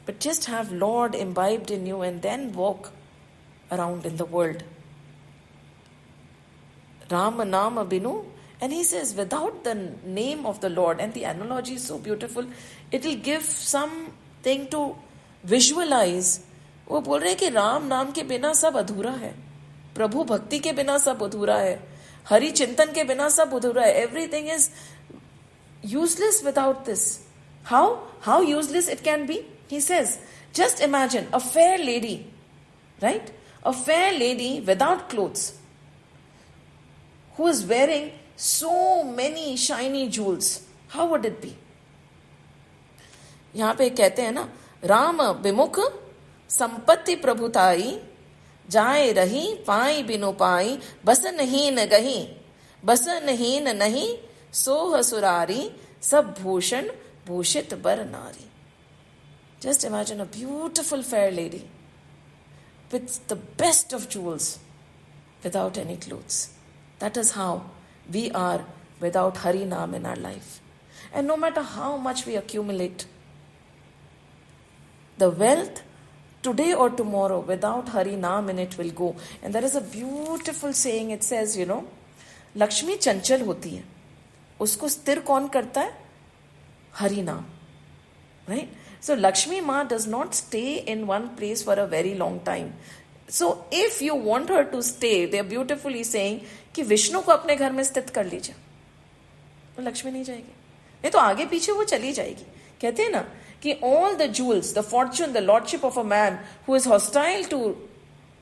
But just have lord imbibed in you and then walk around in the world. Ram नाम बिनु. And he says, without the name of the Lord, and the analogy is so beautiful, it will give something to visualize. वो बोल रहे हैं कि राम नाम के बिना सब अधूरा है, प्रभु भक्ति के बिना सब अधूरा है, हरि चिंतन के बिना सब अधूरा है. Everything is useless without this. How useless it can be? He says, just imagine a fair lady, right? A fair lady without clothes. who is wearing so many shiny jewels, how would it be? यहाँ पे कहते हैं ना, राम विमुख संपत्ति प्रभुताई, जाए रही पाई बिनु पाई, बसनहीन गही, बसनहीन नहीं, सोह सुरारी, सब भूषण भूषित बर नारी. Just imagine a beautiful fair lady with the best of jewels without any clothes. That is how we are without Hari Naam in our life. And no matter how much we accumulate, the wealth today or tomorrow without Hari Naam in it will go. And there is a beautiful saying, it says, Lakshmi chanchal hoti hai. Usko sthir kaun karta hai? Hari Naam. Right? So Lakshmi Ma does not stay in one place for a very long time. So if you want her to stay, they are beautifully saying कि विष्णु को अपने घर में स्थित कर लीजिए, तो लक्ष्मी नहीं जाएगी, नहीं तो आगे पीछे वो चली जाएगी. कहते हैं ना कि all the jewels, the fortune, the lordship of a man who is hostile to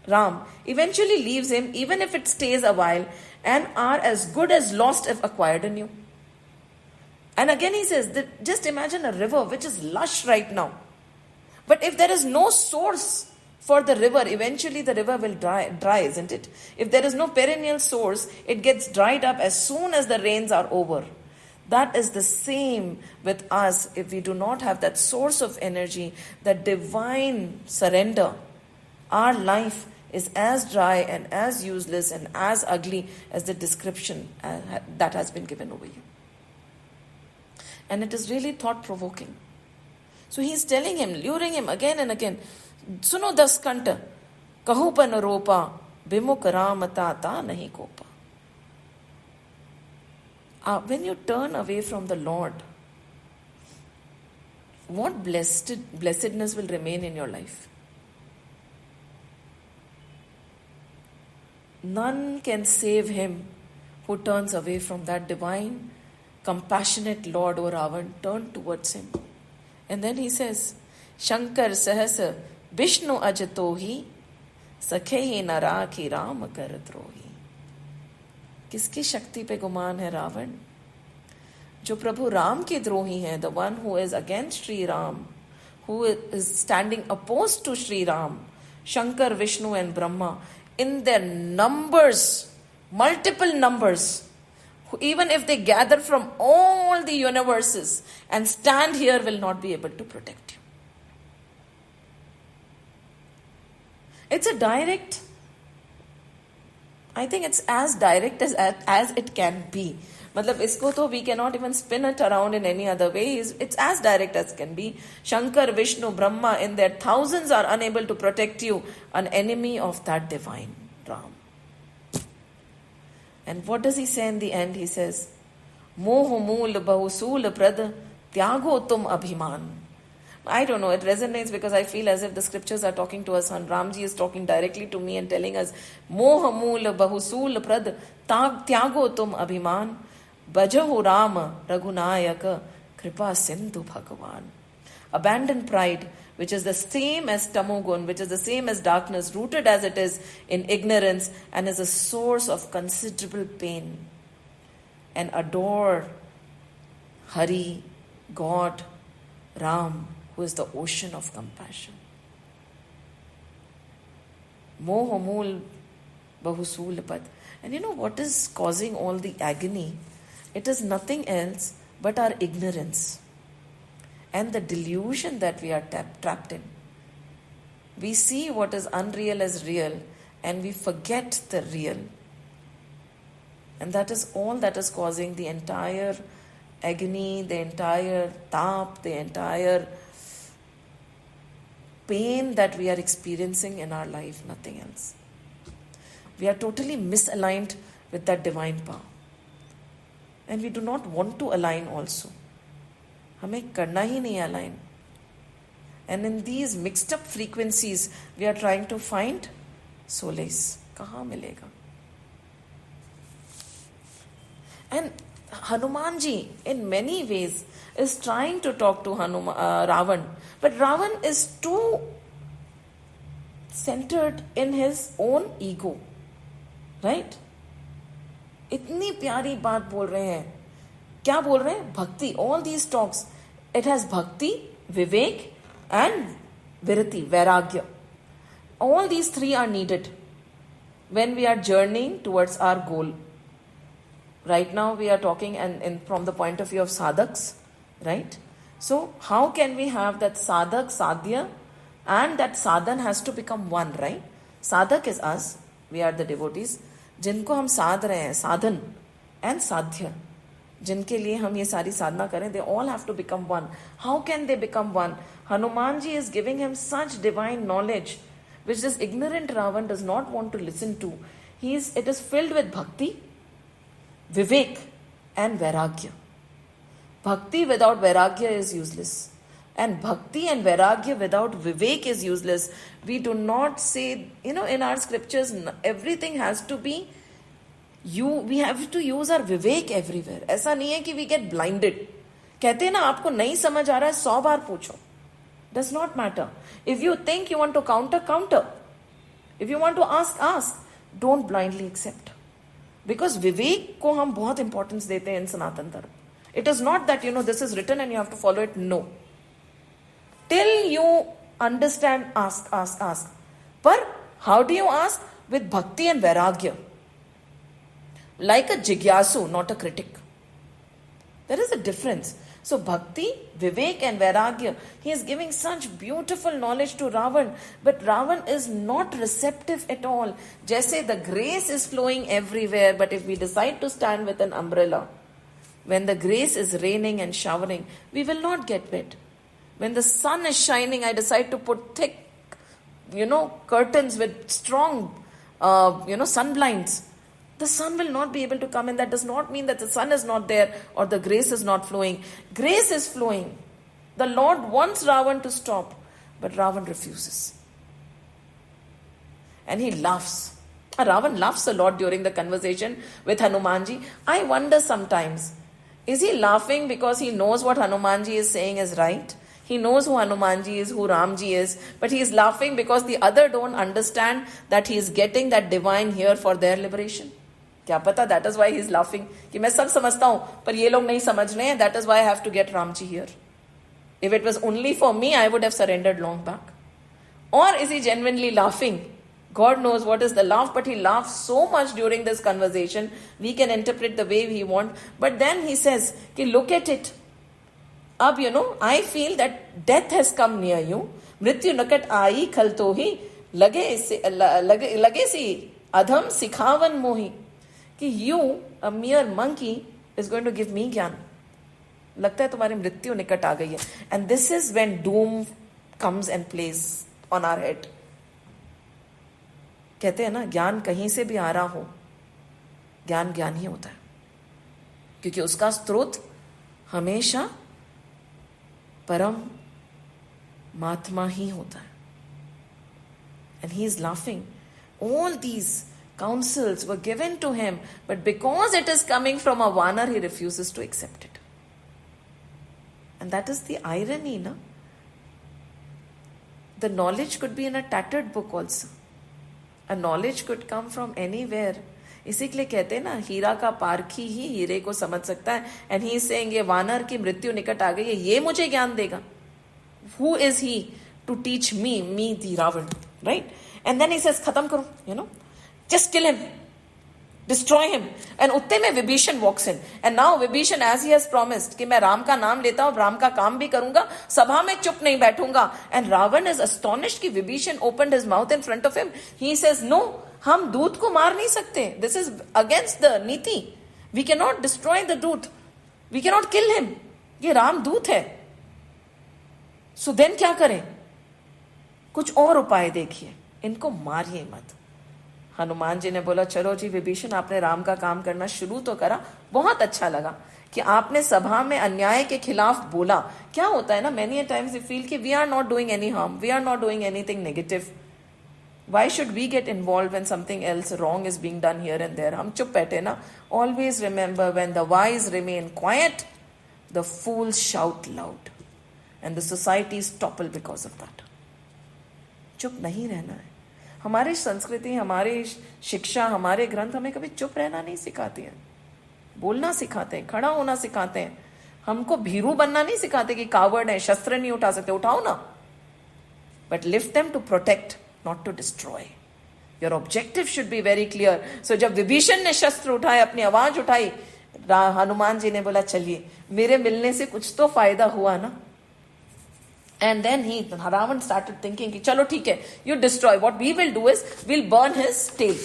Ram eventually leaves him, even if it stays a while, and are as good as lost if acquired anew. And again he says that just imagine a river which is lush right now. But if there is no source for the river, eventually the river will dry, isn't it? If there is no perennial source, it gets dried up as soon as the rains are over. That is the same with us. If we do not have that source of energy, that divine surrender, our life is as dry and as useless and as ugly as the description that has been given over you. And it is really thought-provoking. So he's telling him, luring him again and again, Suno das kanta, kahu pan ropa, bimuk ramata ta nahi kopa. When you turn away from the Lord, what blessedness will remain in your life? None can save him who turns away from that divine, compassionate Lord. O Ravan, turn towards him. And then he says, Shankar sahasa Vishnu ajatohi, sakhe narakhi Ram karadrohi. किसकी शक्ति पे गुमान है रावण? जो प्रभु राम के द्रोही हैं, the one who is against Sri Ram, who is standing opposed to Sri Ram, Shankar, Vishnu and Brahma, in their numbers, multiple numbers, even if they gather from all the universes and stand here, will not be able to protect you. It's a direct, I think it's as direct as it can be. मतलब इसको तो we cannot even spin it around in any other way. It's as direct as can be. Shankar, Vishnu, Brahma in their thousands are unable to protect you, an enemy of that divine Ram. And what does he say in the end? He says, Moh mool bahusul prad tyago tum abhiman. I don't know, it resonates because I feel as if the scriptures are talking to us and Ramji is talking directly to me and telling us, Moh mool bahusul prad tyago tum abhiman, bajahu Ram raghunayak kripa sindhu bhagavan. Abandon pride, which is the same as tamogun, which is the same as darkness, rooted as it is in ignorance and is a source of considerable pain. And adore Hari, God, Ram, who is the ocean of compassion. Moh mool bahusul pad. And you know what is causing all the agony? It is nothing else but our ignorance and the delusion that we are trapped in. We see what is unreal as real and we forget the real. And that is all that is causing the entire agony, the entire tap, the entire pain that we are experiencing in our life, nothing else. We are totally misaligned with that divine power. And we do not want to align also. हमें करना ही नहीं align. And in these mixed up frequencies, we are trying to find solace. कहाँ मिलेगा? And Hanumanji, in many ways, is trying to talk to Ravan. But Ravan is too centered in his own ego. Right? इतनी प्यारी बात बोल रहे हैं. क्या बोल रहे हैं? भक्ति. All these talks, it has bhakti, vivek and virati, vairagya. All these three are needed when we are journeying towards our goal. Right now we are talking and from the point of view of sadhaks, right? So how can we have that sadhak, sadhya, and that sadhan has to become one, right? Sadhak is us, we are the devotees. जिनको हम साध रहे हैं, साधन and sadhya, जिनके लिए हम ये सारी साधना करें, they all have to become one. How can they become one? Hanumanji is giving him such divine knowledge, which this ignorant Ravan does not want to listen to. It is filled with bhakti, vivek and vairagya. Bhakti without vairagya is useless. And bhakti and vairagya without vivek is useless. We do not say, in our scriptures, everything has to be, we have to use our vivek everywhere. ऐसा नहीं है कि we get blinded. कहते हैं ना, आपको नहीं समझ आ रहा है, 100 बार पूछो. Does not matter. If you think you want to counter. If you want to ask. Don't blindly accept. Because vivek को हम बहुत importance देते हैं in Sanatan Dharma. It is not that, this is written and you have to follow it. No. Till you understand, ask. But how do you ask? With bhakti and vairagya. Like a jigyasu, not a critic. There is a difference. So bhakti, vivek and vairagya, he is giving such beautiful knowledge to Ravan, but Ravan is not receptive at all. Jaise the grace is flowing everywhere, but if we decide to stand with an umbrella, when the grace is raining and showering, we will not get wet. When the sun is shining, I decide to put thick, curtains with strong, sun blinds. The sun will not be able to come in. That does not mean that the sun is not there or the grace is not flowing. Grace is flowing. The Lord wants Ravan to stop, but Ravan refuses. And he laughs. Ravan laughs a lot during the conversation with Hanumanji. I wonder sometimes, is he laughing because he knows what Hanumanji is saying is right? He knows who Hanumanji is, who Ramji is, but he is laughing because the other don't understand that he is getting that divine here for their liberation. क्या पता, that is why he is laughing. कि मैं सब समझता हूँ, पर ये लोग नहीं समझ रहे हैं. That is why I have to get Ramji here. If it was only for me, I would have surrendered long back. Or is he genuinely laughing? God knows what is the laugh, but he laughs so much during this conversation. We can interpret the way we want. But then he says, कि look at it. Ab, I feel that death has come near you. Mrityu nakat aayi khal to hi lage si adham sikhavan mohi. कि you, a mere monkey, is going to give me ज्ञान. लगता है तुम्हारी मृत्यु निकट आ गई है. And this is when doom comes and plays on our head. कहते हैं ना, ज्ञान कहीं से भी आ रहा हो, ज्ञान ज्ञान ही होता है, क्योंकि उसका स्रोत हमेशा परम महात्मा ही होता है. And he is laughing. All these counsels were given to him, but because it is coming from a Vanar, he refuses to accept it. And that is the irony, no? The knowledge could be in a tattered book also. A knowledge could come from anywhere. इसी के लिए कहते हैं ना, हीरा का पारखी ही हीरे को समझ सकता है. And he is saying, ये वानर की मृत्यु निकट आ गई है, ये मुझे ज्ञान देगा. Who is he to teach me the Ravan, right? And then he says, खत्म करो, just kill him, destroy him. And उत्ते में Vibhishan walks in. And now Vibhishan, as he has promised, कि मैं राम का नाम लेता हूँ, राम का काम भी करूंगा, सभा में चुप नहीं बैठूंगा. And Ravan is astonished कि Vibhishan opened his mouth in front of him. He says, no, हम दूत को मार नहीं सकते. This is against the नीति. We cannot destroy the दूत. We cannot kill him. ये राम दूत है. So then क्या करें? कुछ और उपाय देखिए, इनको मारिए मत. हनुमान जी ने बोला, चलो जी विभीषण, आपने राम का काम करना शुरू तो करा, बहुत अच्छा लगा कि आपने सभा में अन्याय के खिलाफ बोला. क्या होता है ना, many times we feel कि we are not doing any harm, we are not doing anything negative. Why should we get involved when something else wrong is being done here and there? हम चुप बैठे ना. Always remember, when the wise remain quiet, the fools shout loud. And the societies topple because of that. चुप नहीं रहना है. हमारी संस्कृति, हमारी शिक्षा, हमारे ग्रंथ हमें कभी चुप रहना नहीं सिखाती हैं, बोलना सिखाते हैं, खड़ा होना सिखाते हैं। हमको भीरू बनना नहीं सिखाते कि कावर्ड है, शस्त्र नहीं उठा सकते, उठाओ ना, but lift them to protect, not to destroy. Your objective should be very clear. So जब विभीषण ने शस्त्र उठाए, अपनी आवाज उठाई, हनुमान जी ने बोला चलिए, मेरे मिलने से कुछ तो फायदा हुआ ना। And then Ravan started thinking, chalo theek hai, you destroy. What we will do is, we'll burn his tail.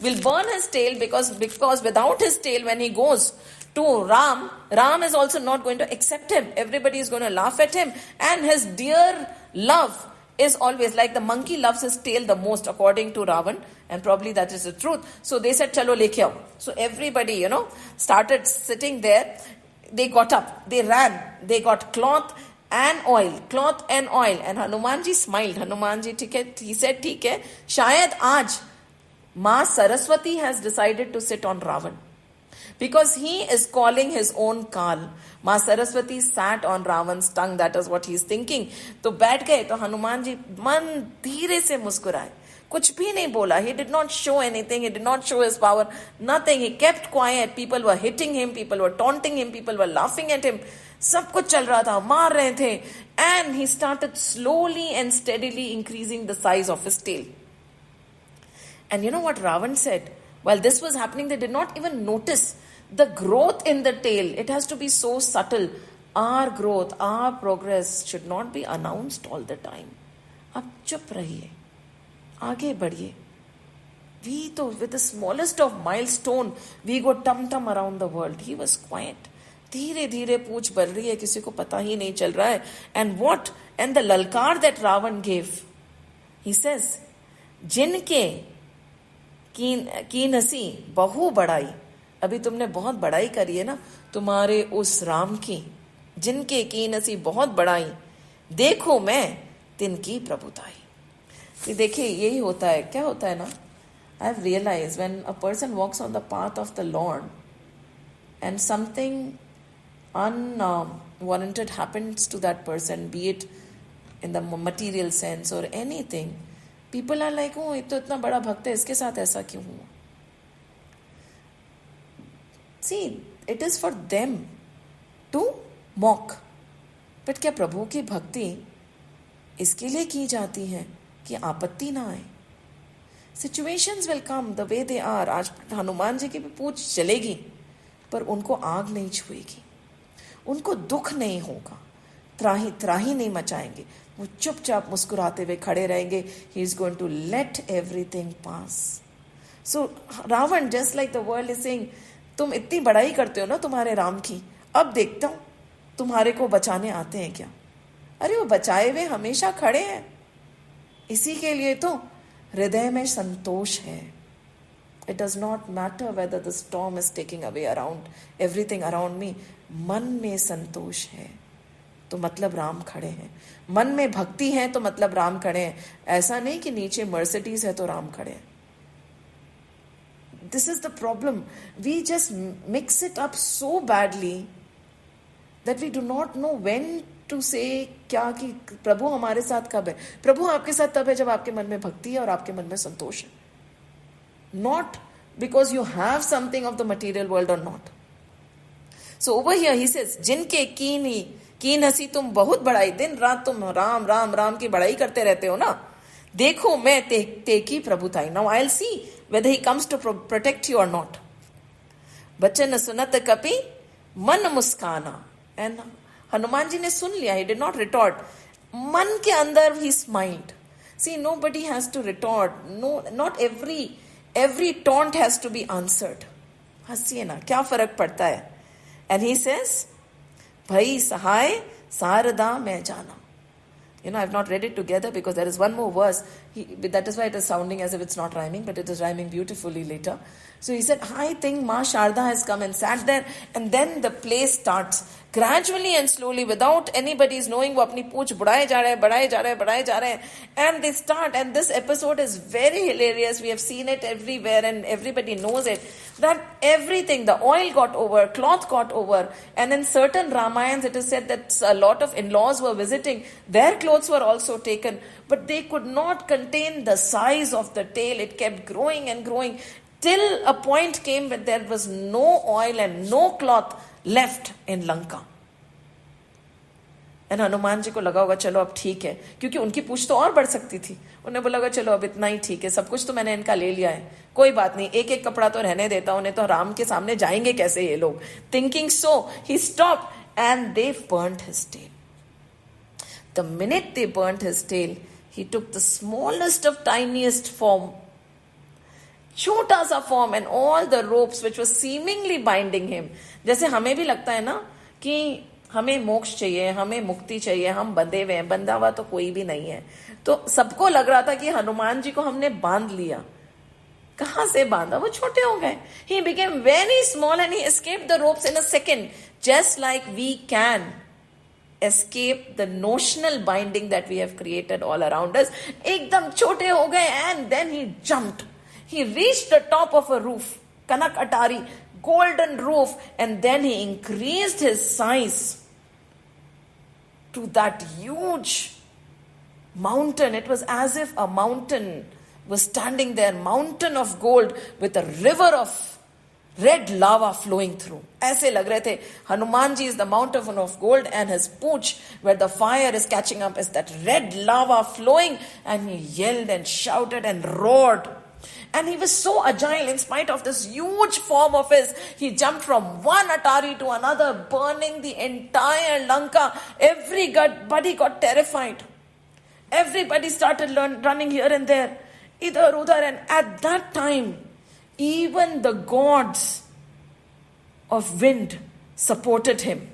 We'll burn his tail because without his tail, when he goes to Ram is also not going to accept him. Everybody is going to laugh at him. And his dear love is always like the monkey loves his tail the most, according to Ravan. And probably that is the truth. So they said, chalo lekhe aao. So everybody, started sitting there. They got up, they ran, they got cloth and oil, and Hanuman ji smiled. Hanuman ji, he said, ठीक है, शायद आज Ma Saraswati has decided to sit on Ravan, because he is calling his own Kal. Ma Saraswati sat on Ravan's tongue. That is what he is thinking. तो बैठ गए, तो हनुमान जी मन धीरे से मुस्कुराए, कुछ भी नहीं बोला. He did not show anything. He did not show his power. Nothing. He kept quiet. People were hitting him. People were taunting him. People were laughing at him. सब कुछ चल रहा था, मार रहे थे. And he started slowly and steadily increasing the size of his tail. And you know what Ravan said? While this was happening, they did not even notice the growth in the tail. It has to be so subtle. Our growth, our progress should not be announced all the time. अब चुप रहिए, आगे बढ़िए. With the smallest of milestone, we go tum-tum around the world. He was quiet. धीरे धीरे पूछ बढ़ रही है, किसी को पता ही नहीं चल रहा है. And the lalkar that Ravan gave, he says, जिनके कीनसी बहु बढ़ाई, अभी तुमने बहुत बढ़ाई करी है ना तुम्हारे उस राम की, जिनके कीनसी बहुत बढ़ाई, देखो मैं तिनकी प्रभुताई. देखिए यही होता है. क्या होता है ना, I have realized when a person walks on the path of the Lord and something unwarranted happens to that person, be it in the material sense or anything, people are like, oh, ये तो इतना बड़ा भक्त है, इसके साथ ऐसा क्यों हुआ? See, it is for them to mock. But क्या प्रभु की भक्ति इसके लिए की जाती है कि आपत्ति ना आए? Situations will come the way they are. आज हनुमान जी की भी पूछ चलेगी, पर उनको आग नहीं छुएगी, उनको दुख नहीं होगा, त्राही नहीं मचाएंगे. वो चुपचाप मुस्कुराते हुए खड़े रहेंगे. He is going to let everything pass. So Ravan, just like the world is saying, तुम इतनी बड़ाई करते हो ना तुम्हारे राम की, अब देखता हूं तुम्हारे को बचाने आते हैं क्या? अरे वो बचाए हुए हमेशा खड़े हैं. इसी के लिए तो हृदय में संतोष है. It does not matter whether the storm is taking away everything around me. मन में संतोष है तो मतलब राम खड़े हैं. मन में भक्ति है तो मतलब राम खड़े हैं. ऐसा नहीं कि नीचे मर्सिडीज है तो राम खड़े हैं. This is the problem. We just mix it up so badly that we do not know when to say क्या कि प्रभु हमारे साथ कब है. प्रभु आपके साथ तब है जब आपके मन में भक्ति है और आपके मन में संतोष है. Not because you have something of the material world or not. So over here he says, जिनके कीन हंसी तुम बहुत बढ़ाई, दिन रात तुम राम राम राम की बढ़ाई करते रहते हो ना, देखो मैं ते की प्रभुताई. Now I'll see whether he comes to protect you or not. बचन सुनत कपि मन मुस्काना. And हनुमान जी ने सुन लिया. He did not retort. मन के अंदर he smiled. See, nobody has to retort. No, not every taunt has to be answered. हंसिए ना, क्या फर्क पड़ता है? And he says, भाई सहाय सारदा मैं जाना. I've not read it together because there is one more verse. That is why it is sounding as if it's not rhyming, but it is rhyming beautifully later. So he said, I think Ma Sharda has come and sat there, and then the play starts. Gradually and slowly, without anybody's knowing, वो अपनी पूंछ बढ़ाए जा रहे हैं, and they start, and this episode is very hilarious. We have seen it everywhere and everybody knows it, that everything, the oil got over, cloth got over, and in certain Ramayans it is said that a lot of in-laws were visiting, their clothes were also taken, but they could not contain the size of the tail. It kept growing and growing, till a point came when there was no oil and no cloth left in Lanka. And Hanuman ji को लगा होगा चलो अब ठीक है, क्योंकि उनकी पूछ तो और बढ़ सकती थी. उन्हें बोला चलो अब इतना ही ठीक है, सब कुछ तो मैंने इनका ले लिया है, कोई बात नहीं, एक एक कपड़ा तो रहने देता हूं, उन्हें तो राम के सामने जाएंगे कैसे ये लोग. Thinking so, he stopped and they burnt his tail. The minute they burnt his tail, he took the smallest of tiniest form, छोटा सा form, and all the ropes which were seemingly binding him. जैसे हमें भी लगता है ना कि हमें मोक्ष चाहिए, हमें मुक्ति चाहिए, हम बंधे हुए हैं, बंधा हुआ तो कोई भी नहीं है. तो सबको लग रहा था कि हनुमान जी को हमने बांध लिया. कहां से बांधा? वो छोटे हो गए. He became very small and he escaped the ropes in a second, just like we can escape the notional binding that we have created all around us. एकदम छोटे हो गए, and then he jumped. He reached the top of a roof, Kanak Atari, golden roof, and then he increased his size to that huge mountain. It was as if a mountain was standing there, mountain of gold with a river of red lava flowing through. ऐसे लग रहे थे. Hanuman ji is the mountain of gold, and his pooch, where the fire is catching up, is that red lava flowing, and he yelled and shouted and roared. And he was so agile in spite of this huge form of his. He jumped from one Atari to another, burning the entire Lanka. Everybody got terrified. Everybody started running here and there, idhar udhar. And at that time, even the gods of wind supported him.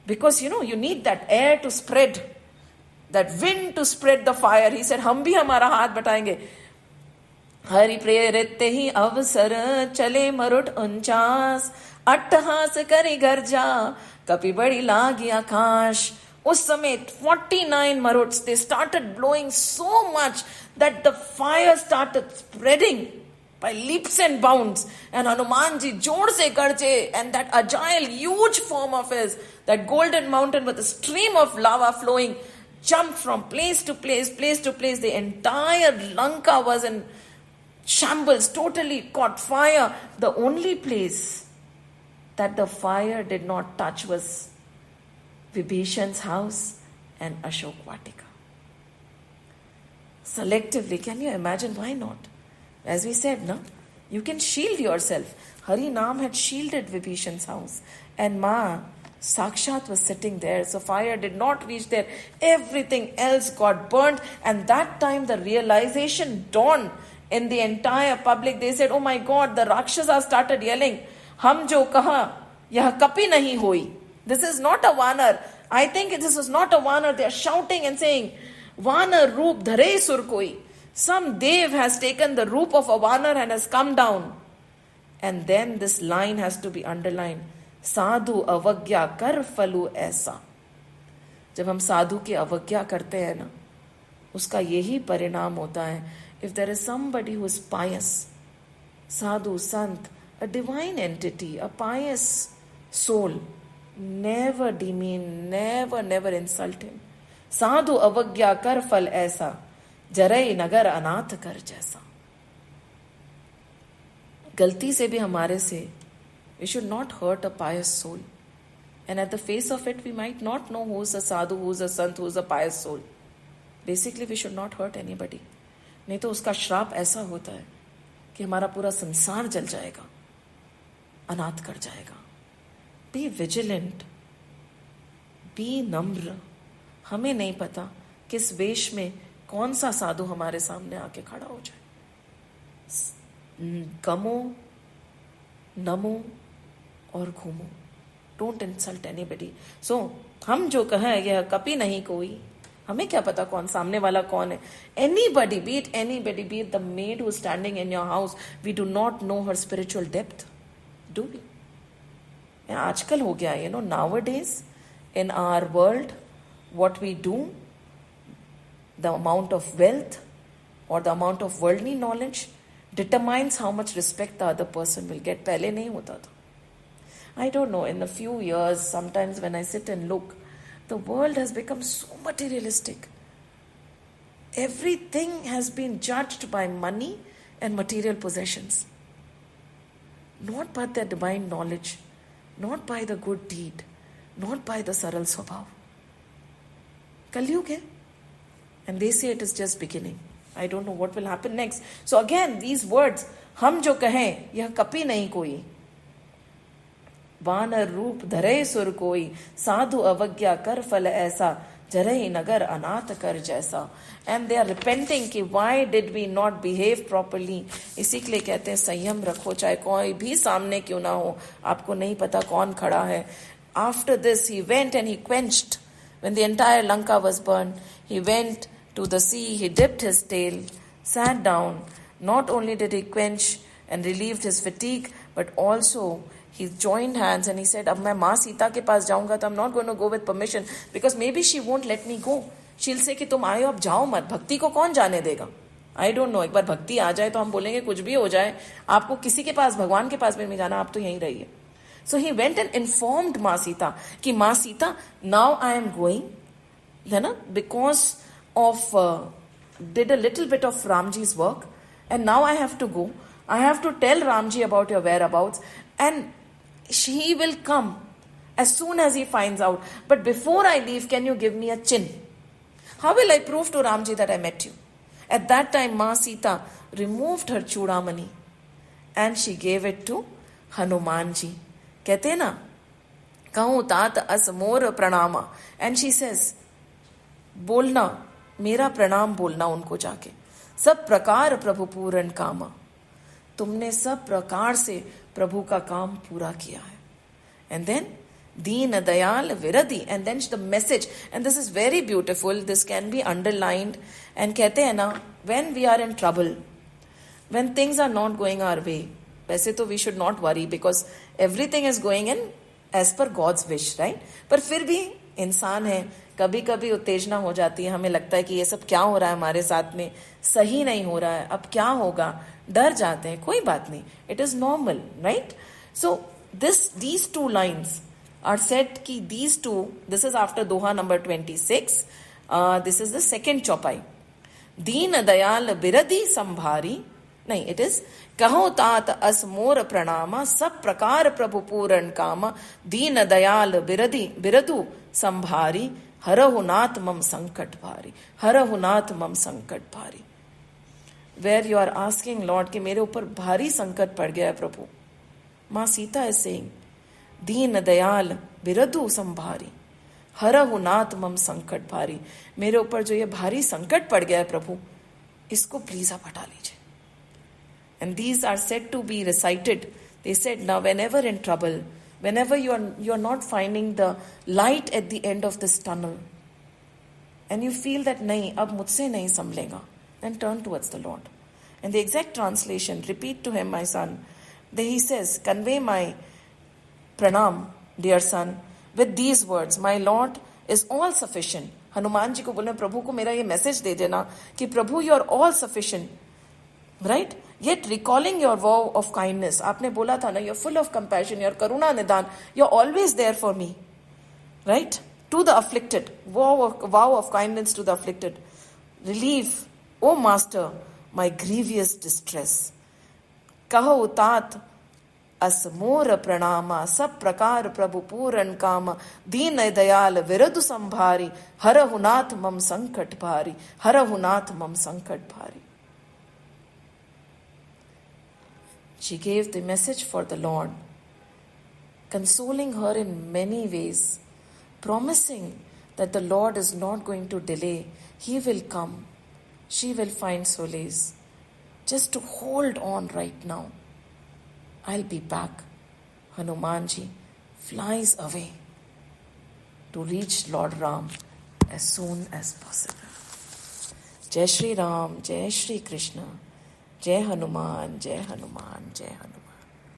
Because, you need that air to spread, that wind to spread the fire. He said, हम भी हमारा हाथ बटाएंगे. हरि प्रेरित ही अवसर चले मरुट 49, अट्टहास करी गर्जा कपि बड़ी लागी आकाश. उस समय 49 maruts, they started blowing so much that the fire started spreading by leaps and bounds. And Hanuman ji जोर से Garje, and that agile huge form of his, that golden mountain with a stream of lava flowing, jumped from place to place, place to place. The entire Lanka was in shambles, totally caught fire. The only place that the fire did not touch was Vibhishan's house and Ashok Vatika. Selectively, can you imagine? Why not? As we said, no? You can shield yourself. Hari Naam had shielded Vibhishan's house, and Ma Sakshat was sitting there, so fire did not reach there. Everything else got burnt, and that time the realization dawned in the entire public. They said, oh my God, the Rakshasas started yelling, Hum jo kaha, yah kapi nahi hoi. This is not a Vanar. I think this is not a Vanar. They are shouting and saying, Vanar roop dhare sur koi. Some Dev has taken the roop of a Vanar and has come down. And then this line has to be underlined. Sadhu avagya kar falu aisa. जब हम साधु की अवज्ञा करते हैं ना, उसका यही परिणाम होता है. If there is somebody who is pious, sadhu, sant, a divine entity, a pious soul, never demean, never insult him. Sadhu avagya kar fal aisa, jarai nagar anath kar jaisa. गलती से भी हमारे से, we should not hurt a pious soul. And at the face of it, we might not know who is a sadhu, who is a sant, who is a pious soul. Basically, we should not hurt anybody. नहीं तो उसका श्राप ऐसा होता है कि हमारा पूरा संसार जल जाएगा, अनाथ कर जाएगा. बी विजिलेंट, बी नम्र. हमें नहीं पता किस वेश में कौन सा साधु हमारे सामने आके खड़ा हो जाए. गमो, नमो और घूमो. Don't insult anybody. सो हम जो कहें यह कभी नहीं कोई, हमें क्या पता कौन सामने वाला कौन है. Anybody, be it the maid who is standing in your house, we do not know her spiritual depth, do we? आजकल हो गया, nowadays in our world, what we do, the amount of wealth or the amount of worldly knowledge determines how much respect the other person will get. पहले नहीं होता था. I don't know, in a few years, sometimes when I sit and look, the world has become so materialistic. Everything has been judged by money and material possessions, not by the divine knowledge, not by the good deed, not by the saral swabhav. Kalyug hai, and they say it is just beginning. I don't know what will happen next. So again, these words, हम जो कहें यह कपि नहीं कोई, वानर रूप धरे सुर कोई, साधु अवज्ञा कर फल ऐसा, जरहि नगर अनाथ कर जैसा. एंड दे आर रिपेंटिंग कि why did we not behave properly. इसी के लिए कहते हैं संयम रखो, चाहे कोई भी सामने क्यों ना हो, आपको नहीं पता कौन खड़ा है. After this he went and he quenched when the entire Lanka was burned. He went to the sea, he dipped his tail, sat down. Not only did he quench and relieved his fatigue, but also he joined hands and he said, अब मैं माँ सीता के पास जाऊंगा तो I'm not going to go with permission because maybe she won't let me go. She'll say कि तुम आए हो अब जाओ मत. भक्ति को कौन जाने देगा? I don't know. एक बार भक्ति आ जाए तो हम बोलेंगे कुछ भी हो जाए, आपको किसी के पास, भगवान के पास भी नहीं जाना, आप तो यहीं रहिए. So he went and informed माँ सीता कि माँ Sita, now I am going, है ना, because of did a little bit of Ramji's work and now I have to go. I have to tell Ramji about your whereabouts and he will come as soon as he finds out. But before I leave, can you give me a chin? How will I prove to Ramji that I met you? At that time, Ma Sita removed her chudamani and she gave it to Hanumanji. कहते हैं ना, कहूँ तात अस मोर प्रणामा. And she says, बोलना मेरा प्रणाम बोलना उनको जाके. सब प्रकार प्रभु पूर्ण कामा, तुमने सब प्रकार से प्रभु का काम पूरा किया है. एंड देन दीन दयाल विरधि, and then the message, and this is very beautiful, this can be underlined. And कहते हैं ना, when we are in trouble, when things are not going our way, वैसे तो we should not worry because everything is going in as per God's wish, right. पर फिर भी इंसान है, कभी कभी उत्तेजना हो जाती है, हमें लगता है कि ये सब क्या हो रहा है हमारे साथ में, सही नहीं हो रहा है, अब क्या होगा, डर जाते हैं. कोई बात नहीं, it is normal, right. So these two lines are set कि these two, this is after doha number 26. This is the second chaupai. दीन दयाल बिरधि संभारी, नहीं, इट इज कहो तात अस मोर प्रणामा, सब प्रकार प्रभु पूर्ण कामा, दीन दयाल बिरधि बिरधु संभारी, हरहु नाथ मम संकट भारी, हरहु नाथ मम संकट भारी. Where you are asking lord कि मेरे ऊपर भारी संकट पड़ गया है प्रभु. माँ सीता इज सेइंग, दीन दयाल बिरधु संभारी, हरहु नाथ मम संकट भारी. मेरे ऊपर जो ये भारी संकट पड़ गया है प्रभु, इसको प्लीज आप हटा लीजिए. And these are said to be recited. They said, now whenever in trouble, whenever you are not finding the light at the end of this tunnel, and you feel that nahi, ab mujhse nahi samblega, then turn towards the Lord. And the exact translation, repeat to him, my son. Then he says, convey my pranam, dear son, with these words, my Lord is all sufficient. Hanuman ji को बोले, प्रभु को मेरा ये message दे देना कि प्रभु you are all sufficient, right. Yet recalling your vow of kindness, आपने बोला था ना, you're full of compassion, you're karuna nidan, you're always there for me, right? To the afflicted, vow of kindness to the afflicted. Relieve, O Master, my grievous distress. कहो तात अस मोर प्रणामा, सब प्रकार प्रभु पूर्ण कामा, दीन दयाल विरधु संभारी, हरहु नाथ मम संकट भारी, हरहु नाथ मम संकट भारी. She gave the message for the Lord, consoling her in many ways, promising that the Lord is not going to delay. He will come. She will find solace. Just to hold on right now. I'll be back. Hanumanji flies away to reach Lord Ram as soon as possible. Jai Shri Ram, Jai Shri Krishna. जय हनुमान, जय हनुमान, जय हनुमान.